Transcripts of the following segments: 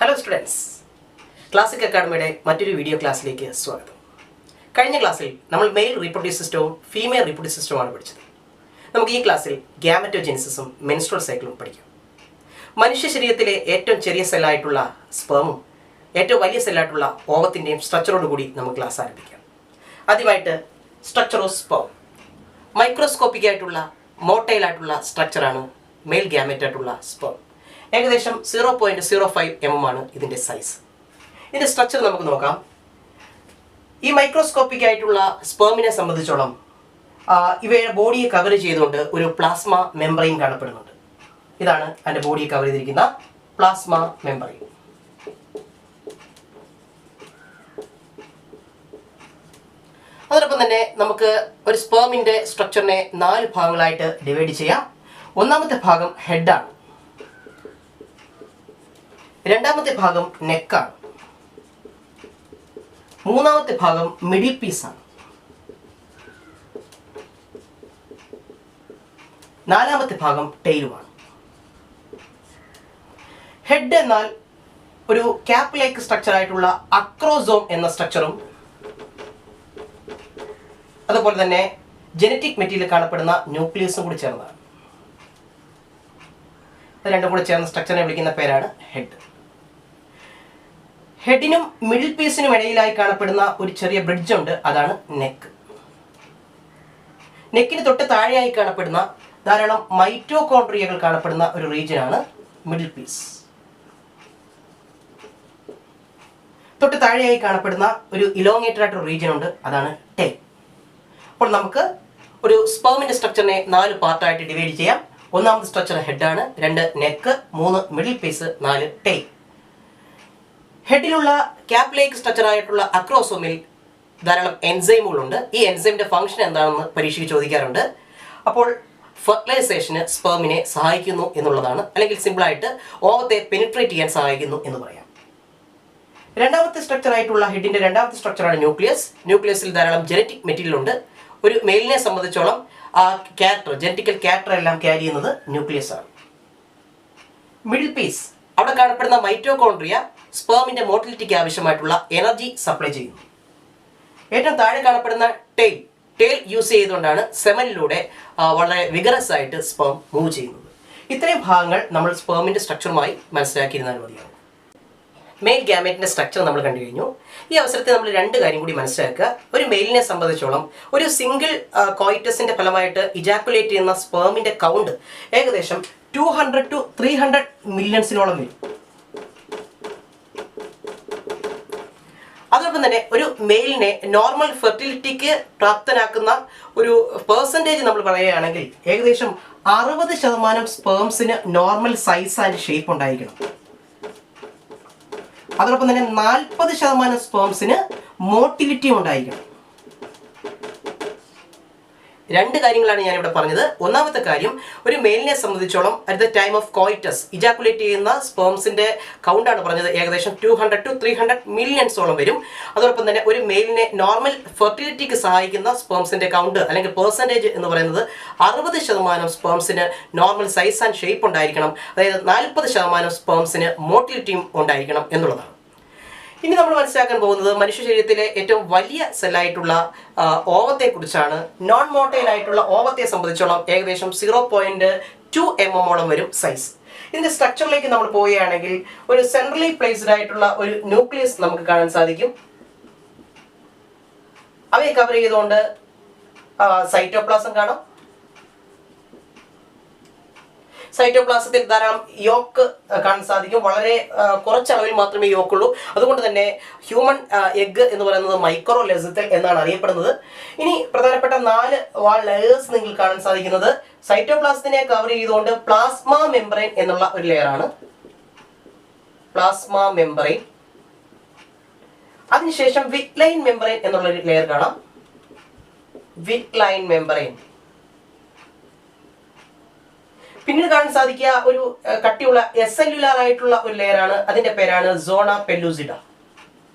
Hello students, classic അക്കാഡമിയുടെ മറ്റൊരു video ക്ലാസ്സിലേക്ക് സ്വാഗതം. കഴിഞ്ഞ ക്ലാസ്സിൽ നമ്മൾ മെയിൽ റീപ്രൊഡ്യൂസ് സിസ്റ്റവും ഫീമെയിൽ റീപ്രൊഡ്യൂസ് സിസ്റ്റവുമാണ് പഠിച്ചത്. നമുക്ക് ഈ ക്ലാസ്സിൽ ഗ്യാമറ്റോജെനിസിസും മെൻസ്ട്രൽ സൈക്കിളും പഠിക്കാം. മനുഷ്യ ശരീരത്തിലെ ഏറ്റവും ചെറിയ സെല്ലായിട്ടുള്ള സ്പേമും ഏറ്റവും വലിയ സെല്ലായിട്ടുള്ള ഓവത്തിൻ്റെയും സ്ട്രക്ചറോടുകൂടി നമുക്ക് ക്ലാസ് ആരംഭിക്കാം. ആദ്യമായിട്ട് സ്ട്രക്ചർ ഓഫ് സ്പേം. മൈക്രോസ്കോപ്പിക് ആയിട്ടുള്ള മോട്ടൈലായിട്ടുള്ള സ്ട്രക്ചറാണ് മെയിൽ ഗ്യാമറ്റായിട്ടുള്ള സ്പേം. ഏകദേശം 0.05 mm ആണ് ഇതിൻ്റെ സൈസ്. ഇതിൻ്റെ സ്ട്രക്ചർ നമുക്ക് നോക്കാം. ഈ മൈക്രോസ്കോപ്പിക് ആയിട്ടുള്ള സ്പേമിനെ സംബന്ധിച്ചോളം ഇവയുടെ ബോഡിയെ കവർ ചെയ്തുകൊണ്ട് ഒരു പ്ലാസ്മ മെംബ്രെയിൻ കാണപ്പെടുന്നുണ്ട്. ഇതാണ് അതിൻ്റെ ബോഡിയെ കവർ ചെയ്തിരിക്കുന്ന പ്ലാസ്മ മെംബ്രെയിൻ. അതോടൊപ്പം തന്നെ നമുക്ക് ഒരു സ്പേമിൻ്റെ സ്ട്രക്ചറിനെ 4 ഭാഗങ്ങളായിട്ട് ഡിവൈഡ് ചെയ്യാം. ഒന്നാമത്തെ ഭാഗം ഹെഡാണ്, രണ്ടാമത്തെ ഭാഗം നെക്കാണ്, മൂന്നാമത്തെ ഭാഗം മിഡിൽ പീസാണ്, നാലാമത്തെ ഭാഗം ടെയിലുമാണ്. ഹെഡ് എന്നാൽ ഒരു ക്യാപ്പ് ലൈക്ക് സ്ട്രക്ചർ ആയിട്ടുള്ള അക്രോസോം എന്ന സ്ട്രക്ചറും അതുപോലെ തന്നെ ജനറ്റിക് മെറ്റീരിയൽ കാണപ്പെടുന്ന ന്യൂക്ലിയസും കൂടി ചേർന്നതാണ്. ഇത് രണ്ടും കൂടി ചേർന്ന സ്ട്രക്ചറിനെ വിളിക്കുന്ന പേരാണ് ഹെഡ്. ഹെഡിനും മിഡിൽ പീസിനും ഇടയിലായി കാണപ്പെടുന്ന ഒരു ചെറിയ ബ്രിഡ്ജ് ഉണ്ട്, അതാണ് നെക്ക്. നെക്കിന് തൊട്ട് താഴെയായി കാണപ്പെടുന്ന ധാരാളം മൈറ്റോകോൺട്രിയകൾ കാണപ്പെടുന്ന ഒരു റീജിയനാണ് മിഡിൽ പീസ്. തൊട്ട് താഴെയായി കാണപ്പെടുന്ന ഒരു ഇലോങ്ങേറ്റഡ് ആയിട്ടൊരു റീജിയൻ ഉണ്ട്, അതാണ് ടെയിൽ. അപ്പോൾ നമുക്ക് ഒരു സ്പേമിൻ്റെ സ്ട്രക്ചറിനെ 4 പാർട്ടായിട്ട് ഡിവൈഡ് ചെയ്യാം. ഒന്നാമത്തെ സ്ട്രക്ചർ ഹെഡാണ്, 2 നെക്ക്, 3 മിഡിൽ പീസ്, 4 ടെയിൽ. ഹെഡിലുള്ള ക്യാപ്പ് ലൈക്ക് സ്ട്രക്ചർ ആയിട്ടുള്ള അക്രോസോമിൽ ധാരാളം എൻസൈമുകളുണ്ട്. ഈ എൻസൈമിൻ്റെ ഫംഗ്ഷൻ എന്താണെന്ന് പരീക്ഷയ്ക്ക് ചോദിക്കാറുണ്ട്. അപ്പോൾ ഫെർട്ടിലൈസേഷന് സ്പേമിനെ സഹായിക്കുന്നു എന്നുള്ളതാണ്, അല്ലെങ്കിൽ സിമ്പിളായിട്ട് ഓവത്തെ പെനിട്രേറ്റ് ചെയ്യാൻ സഹായിക്കുന്നു എന്ന് പറയാം. രണ്ടാമത്തെ സ്ട്രക്ചർ ആയിട്ടുള്ള ഹെഡിൻ്റെ രണ്ടാമത്തെ സ്ട്രക്ചറാണ് ന്യൂക്ലിയസ്. ന്യൂക്ലിയസിൽ ധാരാളം ജനറ്റിക് മെറ്റീരിയൽ ഉണ്ട്. ഒരു മെയിലിനെ സംബന്ധിച്ചോളം ആ ക്യാരക്ടർ, ജനറ്റിക്കൽ ക്യാരക്ടർ എല്ലാം ക്യാരി ചെയ്യുന്നത് ന്യൂക്ലിയസ് ആണ്. മിഡിൽ പീസ്, അവിടെ കാണപ്പെടുന്ന മൈറ്റോകോൺട്രിയ സ്പേമിൻ്റെ മോട്ടിലിറ്റിക്ക് ആവശ്യമായിട്ടുള്ള എനർജി സപ്ലൈ ചെയ്യുന്നു. ഏറ്റവും താഴെ കാണപ്പെടുന്ന ടെയിൽ യൂസ് ചെയ്തുകൊണ്ടാണ് സെമനിലൂടെ വളരെ വിഗറസ് ആയിട്ട് സ്പേം മൂവ് ചെയ്യുന്നത്. ഇത്രയും ഭാഗങ്ങൾ നമ്മൾ സ്പേമിൻ്റെ സ്ട്രക്ചറുമായി മനസ്സിലാക്കിയിരുന്നാൽ മതിയാവും. മെയിൽ ഗ്യാമറ്റിൻ്റെ സ്ട്രക്ചർ നമ്മൾ കണ്ടു കഴിഞ്ഞു. ഈ അവസരത്തിൽ നമ്മൾ 2 കാര്യം കൂടി മനസ്സിലാക്കുക. ഒരു മെയിലിനെ സംബന്ധിച്ചോളം ഒരു സിംഗിൾ കോയിറ്റസിൻ്റെ ഫലമായിട്ട് ഇജാക്കുലേറ്റ് ചെയ്യുന്ന സ്പേമിൻ്റെ കൗണ്ട് ഏകദേശം 200 to 300 മില്യൺസിനോളം വരും. അതോടൊപ്പം തന്നെ ഒരു മെയിലിനെ നോർമൽ ഫെർട്ടിലിറ്റിക്ക് പ്രാപ്തനാക്കുന്ന ഒരു പെർസെൻറ്റേജ് നമ്മൾ പറയുകയാണെങ്കിൽ ഏകദേശം 60% സ്പേംസിന് നോർമൽ സൈസ് ആൻഡ് ഷേപ്പ് ഉണ്ടായിരിക്കണം. അതോടൊപ്പം തന്നെ 40% സ്പേംസിന് മോട്ടിലിറ്റിയും ഉണ്ടായിരിക്കണം. 2 കാര്യങ്ങളാണ് ഞാനിവിടെ പറഞ്ഞത്. ഒന്നാമത്തെ കാര്യം, ഒരു മെയിലിനെ സംബന്ധിച്ചോളം at the time of coitus ejaculate ചെയ്യുന്ന സ്പേംസിൻ്റെ കൗണ്ടാണ് പറഞ്ഞത്. ഏകദേശം 200 to 300 മില്യൺസോളം വരും. അതോടൊപ്പം തന്നെ ഒരു മെയിലിനെ നോർമൽ ഫെർട്ടിലിറ്റിക്ക് സഹായിക്കുന്ന സ്പേംസിൻ്റെ കൗണ്ട് അല്ലെങ്കിൽ പെർസെൻറ്റേജ് എന്ന് പറയുന്നത് 60% സ്പേംസിന് നോർമൽ സൈസ് ആൻഡ് ഷേപ്പ് ഉണ്ടായിരിക്കണം. അതായത് 40% സ്പേംസിന് മോട്ടിലിറ്റിയും ഉണ്ടായിരിക്കണം എന്നുള്ളതാണ്. ഇനി നമ്മൾ മനസ്സിലാക്കാൻ പോകുന്നത് മനുഷ്യ ശരീരത്തിലെ ഏറ്റവും വലിയ സെല്ലായിട്ടുള്ള ഓവത്തെക്കുറിച്ചാണ്. നോൺ മോട്ടൈൽ ആയിട്ടുള്ള ഓവത്തെ സംബന്ധിച്ചോളം ഏകദേശം 0.2 mm വരും സൈസ്. ഇതിൻ്റെ സ്ട്രക്ചറിലേക്ക് നമ്മൾ പോവുകയാണെങ്കിൽ ഒരു സെൻട്രലി പ്ലേസ്ഡ് ആയിട്ടുള്ള ഒരു ന്യൂക്ലിയസ് നമുക്ക് കാണാൻ സാധിക്കും. അവയെ കവർ ചെയ്തുകൊണ്ട് സൈറ്റോപ്ലാസം കാണാം. സൈറ്റോപ്ലാസത്തിൽ ധാരാളം യോക്ക് കാണാൻ സാധിക്കും. വളരെ കുറച്ചളവിൽ മാത്രമേ യോക്കുള്ളൂ. അതുകൊണ്ട് തന്നെ ഹ്യൂമൻ എഗ് എന്ന് പറയുന്നത് മൈക്രോ ലെസിത്തൽ എന്നാണ് അറിയപ്പെടുന്നത്. ഇനി പ്രധാനപ്പെട്ട 4 വാൾ ലെയേഴ്സ് നിങ്ങൾ കാണാൻ സാധിക്കുന്നത് സൈറ്റോപ്ലാസത്തിനെ കവർ ചെയ്തുകൊണ്ട് പ്ലാസ്മ മെംബ്രെയിൻ എന്നുള്ള ഒരു ലെയറാണ്. Plasma membrane. അതിനുശേഷം വിറ്റ് ലൈൻ മെംബ്രെയിൻ എന്നുള്ള ഒരു ലെയർ കാണാം. വിറ്റ് ലൈൻ മെംബ്രെയിൻ. പിന്നീട് കാണാൻ സാധിക്കുക ഒരു കട്ടിയുള്ള എസെല്ലുലാർ ആയിട്ടുള്ള ഒരു ലെയറാണ്. അതിൻ്റെ പേരാണ് സോണ പെല്ലുസിഡ.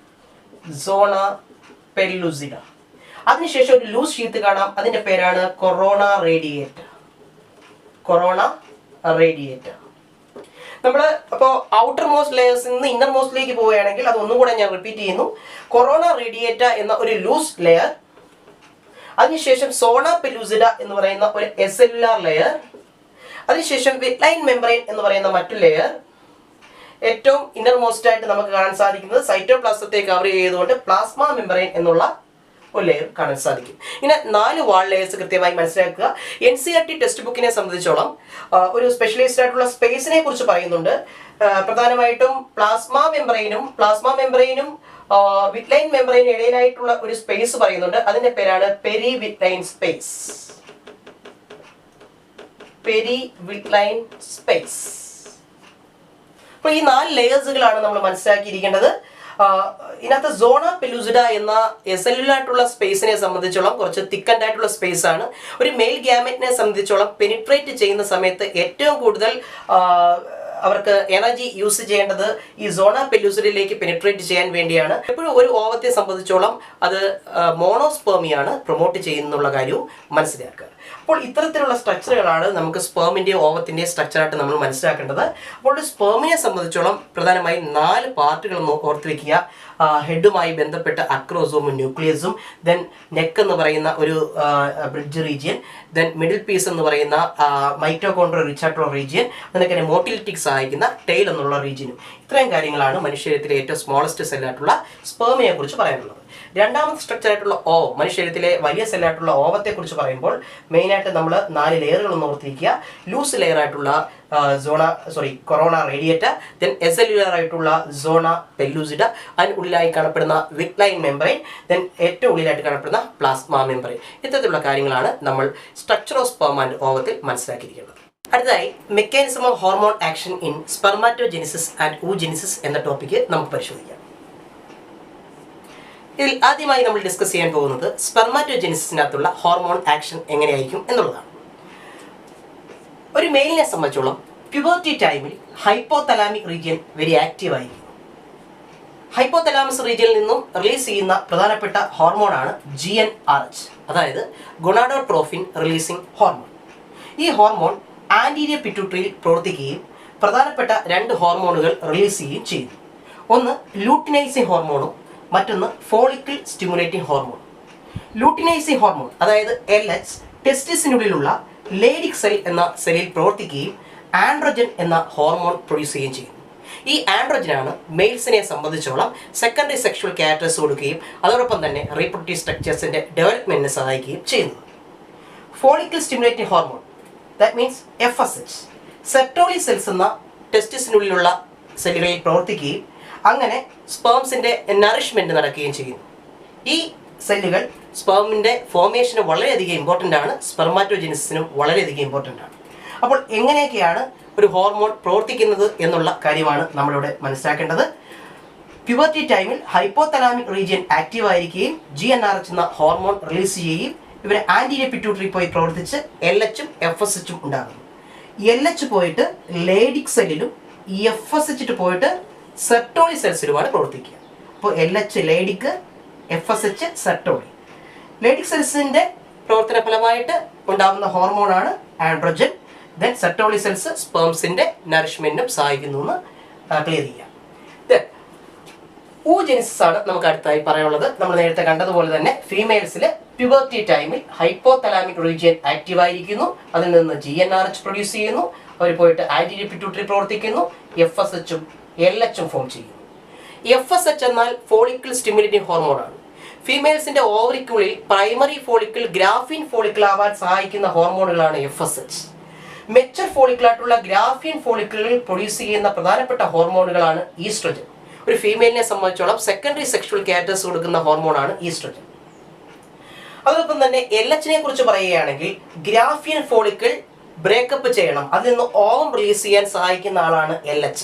സോണ പെല്ലുസിഡ. അതിനുശേഷം ഒരു ലൂസ് ഷീത്ത് കാണാം. അതിൻ്റെ പേരാണ് കൊറോണ റേഡിയേറ്റ. കൊറോണ റേഡിയേറ്റ. നമ്മൾ അപ്പോൾ ഔട്ടർ മോസ്റ്റ് ലെയേഴ്സിൽ നിന്ന് ഇന്നർ മോസ്റ്റിലേക്ക് പോവുകയാണെങ്കിൽ അത് ഒന്നും കൂടെ ഞാൻ റിപ്പീറ്റ് ചെയ്യുന്നു. കൊറോണ റേഡിയേറ്റ എന്ന ഒരു ലൂസ് ലെയർ, അതിനുശേഷം സോണ പെലൂസിഡ എന്ന് പറയുന്ന ഒരു എസെല്ലുലാർ ലെയർ, അതിനുശേഷം വിറ്റ്ലൈൻ മെംബ്രെയിൻ എന്ന് പറയുന്ന മറ്റു ലെയർ, ഏറ്റവും ഇന്നർ മോസ്റ്റ് ആയിട്ട് നമുക്ക് കാണാൻ സാധിക്കുന്നത് സൈറ്റോപ്ലാസത്തെ കവർ ചെയ്തുകൊണ്ട് പ്ലാസ്മ മെംബ്രെയിൻ എന്നുള്ള ഒരു ലെയർ കാണാൻ സാധിക്കും. ഇങ്ങനെ 4 വാൾ ലെയേഴ്സ് കൃത്യമായി മനസ്സിലാക്കുക. NCERT ടെക്സ്റ്റ് ബുക്കിനെ സംബന്ധിച്ചോളം ഒരു സ്പെഷ്യലൈസ്ഡ് ആയിട്ടുള്ള സ്പേസിനെ കുറിച്ച് പറയുന്നുണ്ട്. പ്രധാനമായിട്ടും പ്ലാസ്മ മെംബ്രെയിനും വിറ്റ്ലൈൻ മെംബ്രെയിനും ഇടയിലായിട്ടുള്ള ഒരു സ്പേസ് പറയുന്നുണ്ട്. അതിന്റെ പേരാണ് perivitelline space. Perivitelline space. അപ്പോൾ ഈ 4 ലെയേഴ്സുകളാണ് നമ്മൾ മനസ്സിലാക്കിയിരിക്കേണ്ടത്. ഇതിനകത്ത് സോണ പെലൂസിഡ എന്ന എസെല്ലുലായിട്ടുള്ള സ്പേസിനെ സംബന്ധിച്ചോളം കുറച്ച് തിക്കൻഡ് ആയിട്ടുള്ള സ്പേസ് ആണ്. ഒരു മെയിൽ ഗ്യാമറ്റിനെ സംബന്ധിച്ചോളം പെനിട്രേറ്റ് ചെയ്യുന്ന സമയത്ത് ഏറ്റവും കൂടുതൽ അവർക്ക് എനർജി യൂസ് ചെയ്യേണ്ടത് ഈ സോണ പെലൂസിഡയിലേക്ക് പെനിട്രേറ്റ് ചെയ്യാൻ വേണ്ടിയാണ്. എപ്പോഴും ഒരു ഓവത്തെ സംബന്ധിച്ചോളം അത് മോണോസ്പേമിയാണ് പ്രൊമോട്ട് ചെയ്യുന്നുള്ള കാര്യവും മനസ്സിലാക്കുക. അപ്പോൾ ഇത്തരത്തിലുള്ള സ്ട്രക്ചറുകളാണ് നമുക്ക് സ്പേമിൻ്റെയും ഓവത്തിൻ്റെയും സ്ട്രക്ചറായിട്ട് നമ്മൾ മനസ്സിലാക്കേണ്ടത്. അപ്പോൾ സ്പേമിനെ സംബന്ധിച്ചോളം പ്രധാനമായും 4 പാർട്ടുകൾ ഓർത്ത് വയ്ക്കുക. ഹെഡുമായി ബന്ധപ്പെട്ട് അക്രോസോമും ന്യൂക്ലിയസും, ദെൻ നെക്ക് എന്ന് പറയുന്ന ഒരു bridge region, then middle piece എന്ന് പറയുന്ന മൈറ്റോകോൺഡ്രിയ റിച്ച് ആയിട്ടുള്ള റീജിയൻ, അതിനൊക്കെ മോട്ടിലിറ്റിക്ക് സഹായിക്കുന്ന ടെയിൽ എന്നുള്ള റീജിയനും. ഇത്രയും കാര്യങ്ങളാണ് മനുഷ്യരത്തിലെ ഏറ്റവും സ്മോളസ്റ്റ് സെല്ലായിട്ടുള്ള സ്പേമിനെ കുറിച്ച് പറയാനുള്ളത്. രണ്ടാമത്തെ സ്ട്രക്ചർ ആയിട്ടുള്ള ഓവ്, മനുഷ്യരത്തിലെ വലിയ സെല്ലായിട്ടുള്ള ഓവത്തെ കുറിച്ച് പറയുമ്പോൾ മെയിനായിട്ട് നമ്മൾ 4 ലെയറുകൾ ഒന്ന് ഓർത്തിരിക്കുക. ലൂസ് ലെയർ ആയിട്ടുള്ള കൊറോണ റേഡിയേറ്റ, ദെൻ എസെല്ലുലാർ ആയിട്ടുള്ള സോണ പെലൂസിഡ, അതിനുള്ളിലായി കാണപ്പെടുന്ന വിറ്റ്ലൈൻ മെംബ്രെയിൻ, ദെൻ ഏറ്റവും ഉള്ളിലായിട്ട് കാണപ്പെടുന്ന പ്ലാസ്മ മെംബ്രെയിൻ. ഇത്തരത്തിലുള്ള കാര്യങ്ങളാണ് നമ്മൾ സ്ട്രക്ചർ ഓഫ് സ്പേം ആൻഡ് ഓവത്തിൽ മനസ്സിലാക്കിയിരിക്കുന്നത്. അടുത്തതായി mechanism of hormone action in spermatogenesis and oogenesis എന്ന ടോപ്പിക്ക് നമുക്ക് പരിശോധിക്കാം. ഇതിൽ ആദ്യമായി നമ്മൾ ഡിസ്കസ് ചെയ്യാൻ പോകുന്നത് സ്പെർമാറ്റോജെനിസിനകത്തുള്ള ഹോർമോൺ ആക്ഷൻ എങ്ങനെയായിരിക്കും എന്നുള്ളതാണ്. ഒരു മെയിലിനെ സംബന്ധിച്ചോളം പ്യൂബർട്ടി ടൈമിൽ ഹൈപ്പോതലാമിക് റീജിയൻ വെരി ആക്റ്റീവ് ആയിരിക്കും. ഹൈപ്പോതലാമസ് റീജിയനിൽ നിന്നും റിലീസ് ചെയ്യുന്ന പ്രധാനപ്പെട്ട ഹോർമോണാണ് GnRH, അതായത് ഗൊണാഡോട്രോഫിൻ റിലീസിംഗ് ഹോർമോൺ. ഈ ഹോർമോൺ ആന്റീരിയർ പിറ്റ്യൂട്ടറിയിൽ പ്രവർത്തിക്കുകയും പ്രധാനപ്പെട്ട 2 ഹോർമോണുകൾ റിലീസ് ചെയ്യുകയും ചെയ്യുന്നു. ഒന്ന് ലൂട്ടിനൈസിംഗ് ഹോർമോണും മറ്റൊന്ന് follicle stimulating hormone. Luteinising hormone അതായത് LH ടെസ്റ്റിസിനുള്ളിലുള്ള ലേഡിക് സെൽ എന്ന സെല്ലിൽ പ്രവർത്തിക്കുകയും ആൻഡ്രോജൻ എന്ന ഹോർമോൺ പ്രൊഡ്യൂസ് ചെയ്യുകയും ചെയ്യുന്നു. ഈ ആൻഡ്രോജനാണ് മെയിൽസിനെ സംബന്ധിച്ചോളം സെക്കൻഡറി സെക്ഷൽ ക്യാരക്ടേഴ്സ് കൊടുക്കുകയും അതോടൊപ്പം തന്നെ റീപ്രൊഡക്റ്റീവ് സ്ട്രക്ചേഴ്സിന്റെ ഡെവലപ്മെന്റിന് സഹായിക്കുകയും ചെയ്യുന്നത്. Follicle stimulating hormone, that means FSH, Sertoli cells എന്ന ടെസ്റ്റിസിനുള്ളിലുള്ള സെല്ലുകളിൽ പ്രവർത്തിക്കുകയും അങ്ങനെ സ്പേംസിന്റെ നറിഷ്മെന്റ് നടക്കുകയും ചെയ്യുന്നു. ഈ സെല്ലുകൾ സ്പേമിന്റെ ഫോർമേഷന് വളരെയധികം ഇമ്പോർട്ടൻ്റ് ആണ്, സ്പെർമാറ്റോജെനിസിനും വളരെയധികം ഇമ്പോർട്ടൻ്റ് ആണ്. അപ്പോൾ എങ്ങനെയൊക്കെയാണ് ഒരു ഹോർമോൺ പ്രവർത്തിക്കുന്നത് എന്നുള്ള കാര്യമാണ് നമ്മളിവിടെ മനസ്സിലാക്കേണ്ടത്. പ്യൂബർട്ടി ടൈമിൽ ഹൈപ്പോതലാമിക് റീജിയൻ ആക്റ്റീവ് ആയിരിക്കുകയും GnRH എന്ന ഹോർമോൺ റിലീസ് ചെയ്യുകയും ഇവരെ ആന്റീരിയർ പിറ്റ്യൂട്ടറി പോയി പ്രവർത്തിച്ച് LHഉം FSHഉം ഉണ്ടാകുന്നു. LH പോയിട്ട് ലേഡിക് സെല്ലിലും FSH പോയിട്ട് സെർട്ടോളി സെൽസിലുമാണ് പ്രവർത്തിക്കുക. അപ്പോൾ LH ലേഡിക്ക്, FSH സെർട്ടോളി. ലേഡിക് സെൽസിന്റെ പ്രവർത്തന ഫലമായിട്ട് ഉണ്ടാകുന്ന ഹോർമോണാണ് ആൻഡ്രോജൻ. ദെൻ സെർട്ടോളി സെൽസ് സ്പേംസിന്റെ നറിഷ്മെന്റിനും സഹായിക്കുന്നു എന്ന് ക്ലിയർ ചെയ്യാം. oogenesis ആണ് നമുക്ക് അടുത്തായി പറയാനുള്ളത്. നമ്മൾ നേരത്തെ കണ്ടതുപോലെ തന്നെ ഫീമെയിൽസിൽ പ്യൂബർട്ടി ടൈമിൽ ഹൈപ്പോതലാമിക് റീജിയൻ ആക്റ്റീവ് ആയിരിക്കുന്നു. അതിൽ നിന്ന് GnRH പ്രൊഡ്യൂസ് ചെയ്യുന്നു. അവർ പോയിട്ട് ആന്റീരിയർ പിറ്റ്യൂട്ടറി പ്രവർത്തിക്കുന്നു. FSHഉം LHഉം ഫോം ചെയ്യുന്നു. FSH എന്നാൽ ഫോളിക്കിൾ സ്റ്റിമുലേറ്റിംഗ് ഹോർമോണാണ്. ഫീമെയിൽസിന്റെ ഓവറിക്കുള്ളിൽ പ്രൈമറി ഫോളിക്കിൾ ഗ്രാഫീൻ ഫോളിക്കിൾ ആവാൻ സഹായിക്കുന്ന ഹോർമോണുകളാണ് FSH. മെച്ചർ ഫോളിക്കിളായിട്ടുള്ള ഗ്രാഫീൻ ഫോളിക്കിളുകൾ പ്രൊഡ്യൂസ് ചെയ്യുന്ന പ്രധാനപ്പെട്ട ഹോർമോണുകളാണ് ഈസ്ട്രജൻ. ഒരു ഫീമെയിലിനെ സംബന്ധിച്ചോളം സെക്കൻഡറി സെക്ഷൽ ക്യാരക്ടേഴ്സ് കൊടുക്കുന്ന ഹോർമോണാണ് ഈസ്ട്രജൻ. അതോടൊപ്പം തന്നെ LHനെ കുറിച്ച് പറയുകയാണെങ്കിൽ ഗ്രാഫീൻ ഫോളിക്കിൾ ബ്രേക്കപ്പ് ചെയ്യണം, അതിൽ നിന്ന് ഓവം റിലീസ് ചെയ്യാൻ സഹായിക്കുന്ന ആളാണ് LH.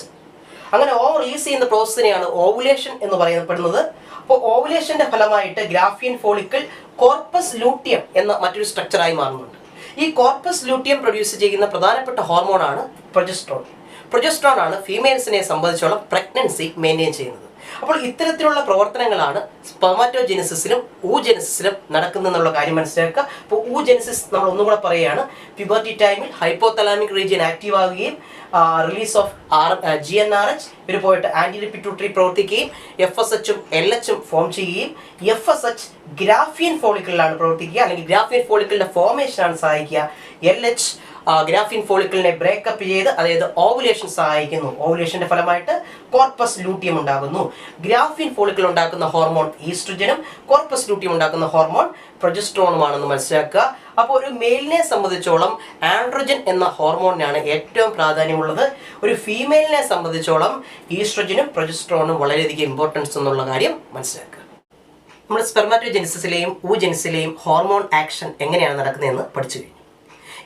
അങ്ങനെ ഓവം റിലീസ് ചെയ്യുന്ന പ്രോസസ്സിനെയാണ് ഓവുലേഷൻ എന്ന് പറയപ്പെടുന്നത്. അപ്പോൾ ഓവുലേഷന്റെ ഫലമായിട്ട് ഗ്രാഫീൻ ഫോളിക്കിൾ കോർപ്പസ് ലൂട്ടിയം എന്ന മറ്റൊരു സ്ട്രക്ചറായി മാറുന്നുണ്ട്. ഈ കോർപ്പസ് ലൂട്ടിയം പ്രൊഡ്യൂസ് ചെയ്യുന്ന പ്രധാനപ്പെട്ട ഹോർമോണാണ് പ്രൊജസ്ട്രോൺ. പ്രൊജസ്ട്രോൺ ആണ് ഫീമെയിൽസിനെ സംബന്ധിച്ചോളം പ്രഗ്നൻസി മെയിൻറ്റെയിൻ ചെയ്യുന്നത്. അപ്പോൾ ഇത്തരത്തിലുള്ള പ്രവർത്തനങ്ങളാണ് സ്പെർമാറ്റോജെനിസിസിലും oogenesisലും നടക്കുന്നതെന്നുള്ള കാര്യം മനസ്സിലാക്കുക. അപ്പോൾ oogenesis നമ്മൾ ഒന്നും കൂടെ പറയുകയാണ്. പ്യൂബർട്ടി ടൈമിൽ ഹൈപ്പോതലാമിക് റീജിയൻ ആക്റ്റീവ് ആവുകയും റിലീസ് ഓഫ് GnRH ഇവർ പോയിട്ട് ആന്റി പിറ്റ്യൂട്ടറി പ്രവർത്തിക്കുകയും FSHും LHും ഫോം ചെയ്യുകയും FSH ഗ്രാഫിയൻ ഫോളിക്കിളിലാണ് പ്രവർത്തിക്കുക, അല്ലെങ്കിൽ ഗ്രാഫിയൻ ഫോളിക്കിളിന്റെ ഫോർമേഷനാണ് സഹായിക്കുക. LH ഗ്രാഫിയൻ ഫോളിക്കിളിനെ ബ്രേക്കപ്പ് ചെയ്ത്, അതായത് ഓവുലേഷൻ സഹായിക്കുന്നു. ഓവുലേഷന്റെ ഫലമായിട്ട് കോർപ്പസ് ലൂട്ടിയം ഉണ്ടാകുന്നു. ഗ്രാഫിയൻ ഫോളിക്കിൾ ഉണ്ടാക്കുന്ന ഹോർമോൺ ഈസ്ട്രജനും കോർപ്പസ് ലൂട്ടിയം ഉണ്ടാക്കുന്ന ഹോർമോൺ പ്രൊജസ്ട്രോണുമാണെന്ന് മനസ്സിലാക്കുക. അപ്പോൾ ഒരു മെയിലിനെ സംബന്ധിച്ചോളം ആൻഡ്രോജൻ എന്ന ഹോർമോണിനാണ് ഏറ്റവും പ്രാധാന്യമുള്ളത്. ഒരു ഫീമെയിലിനെ സംബന്ധിച്ചോളം ഈസ്ട്രജനും പ്രൊജസ്ട്രോണും വളരെയധികം ഇമ്പോർട്ടൻസ് എന്നുള്ള കാര്യം മനസ്സിലാക്കുക. നമ്മൾ സ്പെർമാറ്റോജെനിസിസിലെയും oogenesisലെയും ഹോർമോൺ ആക്ഷൻ എങ്ങനെയാണ് നടക്കുന്നതെന്ന് പഠിച്ചു കഴിഞ്ഞു.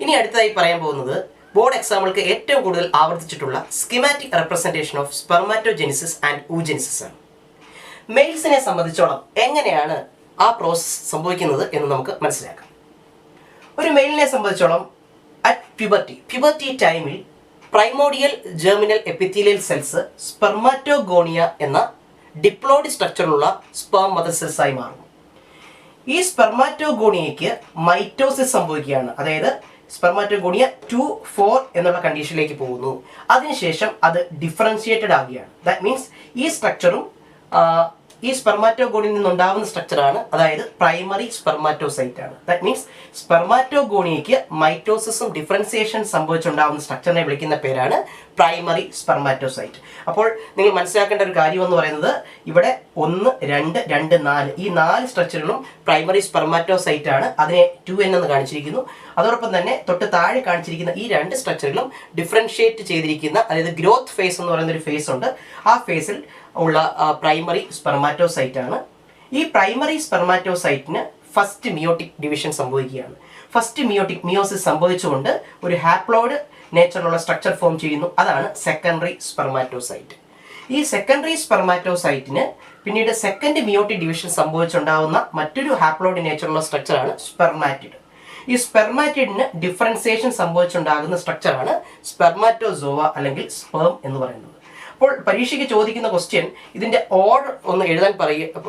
ഇനി അടുത്തതായി പറയാൻ പോകുന്നത് ബോർഡ് എക്സാമുകൾക്ക് ഏറ്റവും കൂടുതൽ ആവർത്തിച്ചിട്ടുള്ള schematic representation of spermatogenesis and oogenesis ആണ്. മെയിൽസിനെ സംബന്ധിച്ചോളം എങ്ങനെയാണ് ആ പ്രോസസ് സംഭവിക്കുന്നത് എന്ന് നമുക്ക് മനസ്സിലാക്കാം. ഒരു മെയിലിനെ സംബന്ധിച്ചോളം അറ്റ് പ്യൂബർട്ടി ടൈമിൽ primordial germinal epithelial cells spermatogonia എന്ന ഡിപ്ലോയിഡ് സ്ട്രക്ചറിലുള്ള സ്പെർം മദർ സെൽസ് ആയി മാറും. ഈ സ്പെർമാറ്റോഗോണിയയ്ക്ക് മൈറ്റോസിസ് സംഭവിക്കുകയാണ്, അതായത് സ്പെർമാറ്റോഗോണിയ 2-4 എന്നുള്ള കണ്ടീഷനിലേക്ക് പോകുന്നു. അതിനുശേഷം അത് ഡിഫറൻഷിയേറ്റഡ് ആകുകയാണ്. ദാറ്റ് മീൻസ് ഈ സ്ട്രക്ചറും ഈ സ്പെർമാറ്റോഗോണിയിൽ നിന്നുണ്ടാവുന്ന സ്ട്രക്ചറാണ്, അതായത് പ്രൈമറി സ്പെർമാറ്റോസൈറ്റ് ആണ്. ദാറ്റ് മീൻസ് സ്പെർമാറ്റോഗോണിയയ്ക്ക് മൈറ്റോസിസും ഡിഫറൻസിയേഷൻ സംഭവിച്ചുണ്ടാവുന്ന സ്ട്രക്ചറിനെ വിളിക്കുന്ന പേരാണ് പ്രൈമറി സ്പെർമാറ്റോസൈറ്റ്. അപ്പോൾ നിങ്ങൾ മനസ്സിലാക്കേണ്ട ഒരു കാര്യം എന്ന് പറയുന്നത് ഇവിടെ 1, 2, 2, 4 ഈ 4 സ്ട്രക്ചറുകളും പ്രൈമറി സ്പെർമാറ്റോസൈറ്റ് ആണ്. അതിനെ 2N എന്ന് കാണിച്ചിരിക്കുന്നു. അതോടൊപ്പം തന്നെ തൊട്ട് താഴെ കാണിച്ചിരിക്കുന്ന ഈ 2 സ്ട്രക്ചറുകളും ഡിഫറൻഷിയേറ്റ് ചെയ്തിരിക്കുന്ന, അതായത് ഗ്രോത്ത് ഫേസ് എന്ന് പറയുന്ന ഒരു ഫേസ് ഉണ്ട്. ആ ഫേസിൽ ഉള്ള പ്രൈമറി സ്പെർമാറ്റോസൈറ്റ് ആണ്. ഈ പ്രൈമറി സ്പെർമാറ്റോസൈറ്റിന് ഫസ്റ്റ് മിയോട്ടിക് ഡിവിഷൻ സംഭവിക്കുകയാണ്. ഫസ്റ്റ് മിയോസിസ് സംഭവിച്ചുകൊണ്ട് ഒരു ഹാപ്ലോയിഡ് നേച്ചറിലുള്ള സ്ട്രക്ചർ ഫോം ചെയ്യുന്നു. അതാണ് സെക്കൻഡറി സ്പെർമാറ്റോസൈറ്റ്. ഈ സെക്കൻഡറി സ്പെർമാറ്റോസൈറ്റിന് പിന്നീട് സെക്കൻഡ് മിയോട്ടിക് ഡിവിഷൻ സംഭവിച്ചുണ്ടാവുന്ന മറ്റൊരു ഹാപ്ലോയിഡ് നേച്ചറുള്ള സ്ട്രക്ചറാണ് സ്പെർമാറ്റിഡ്. ഈ സ്പെർമാറ്റിഡിന് ഡിഫറൻസിയേഷൻ സംഭവിച്ചുണ്ടാകുന്ന സ്ട്രക്ചറാണ് സ്പെർമാറ്റോസോവ അല്ലെങ്കിൽ സ്പെർം എന്ന് പറയുന്നത്. അപ്പോൾ പരീക്ഷയ്ക്ക് ചോദിക്കുന്ന ക്വസ്റ്റ്യൻ ഇതിന്റെ ഓർഡർ ഒന്ന് എഴുതാൻ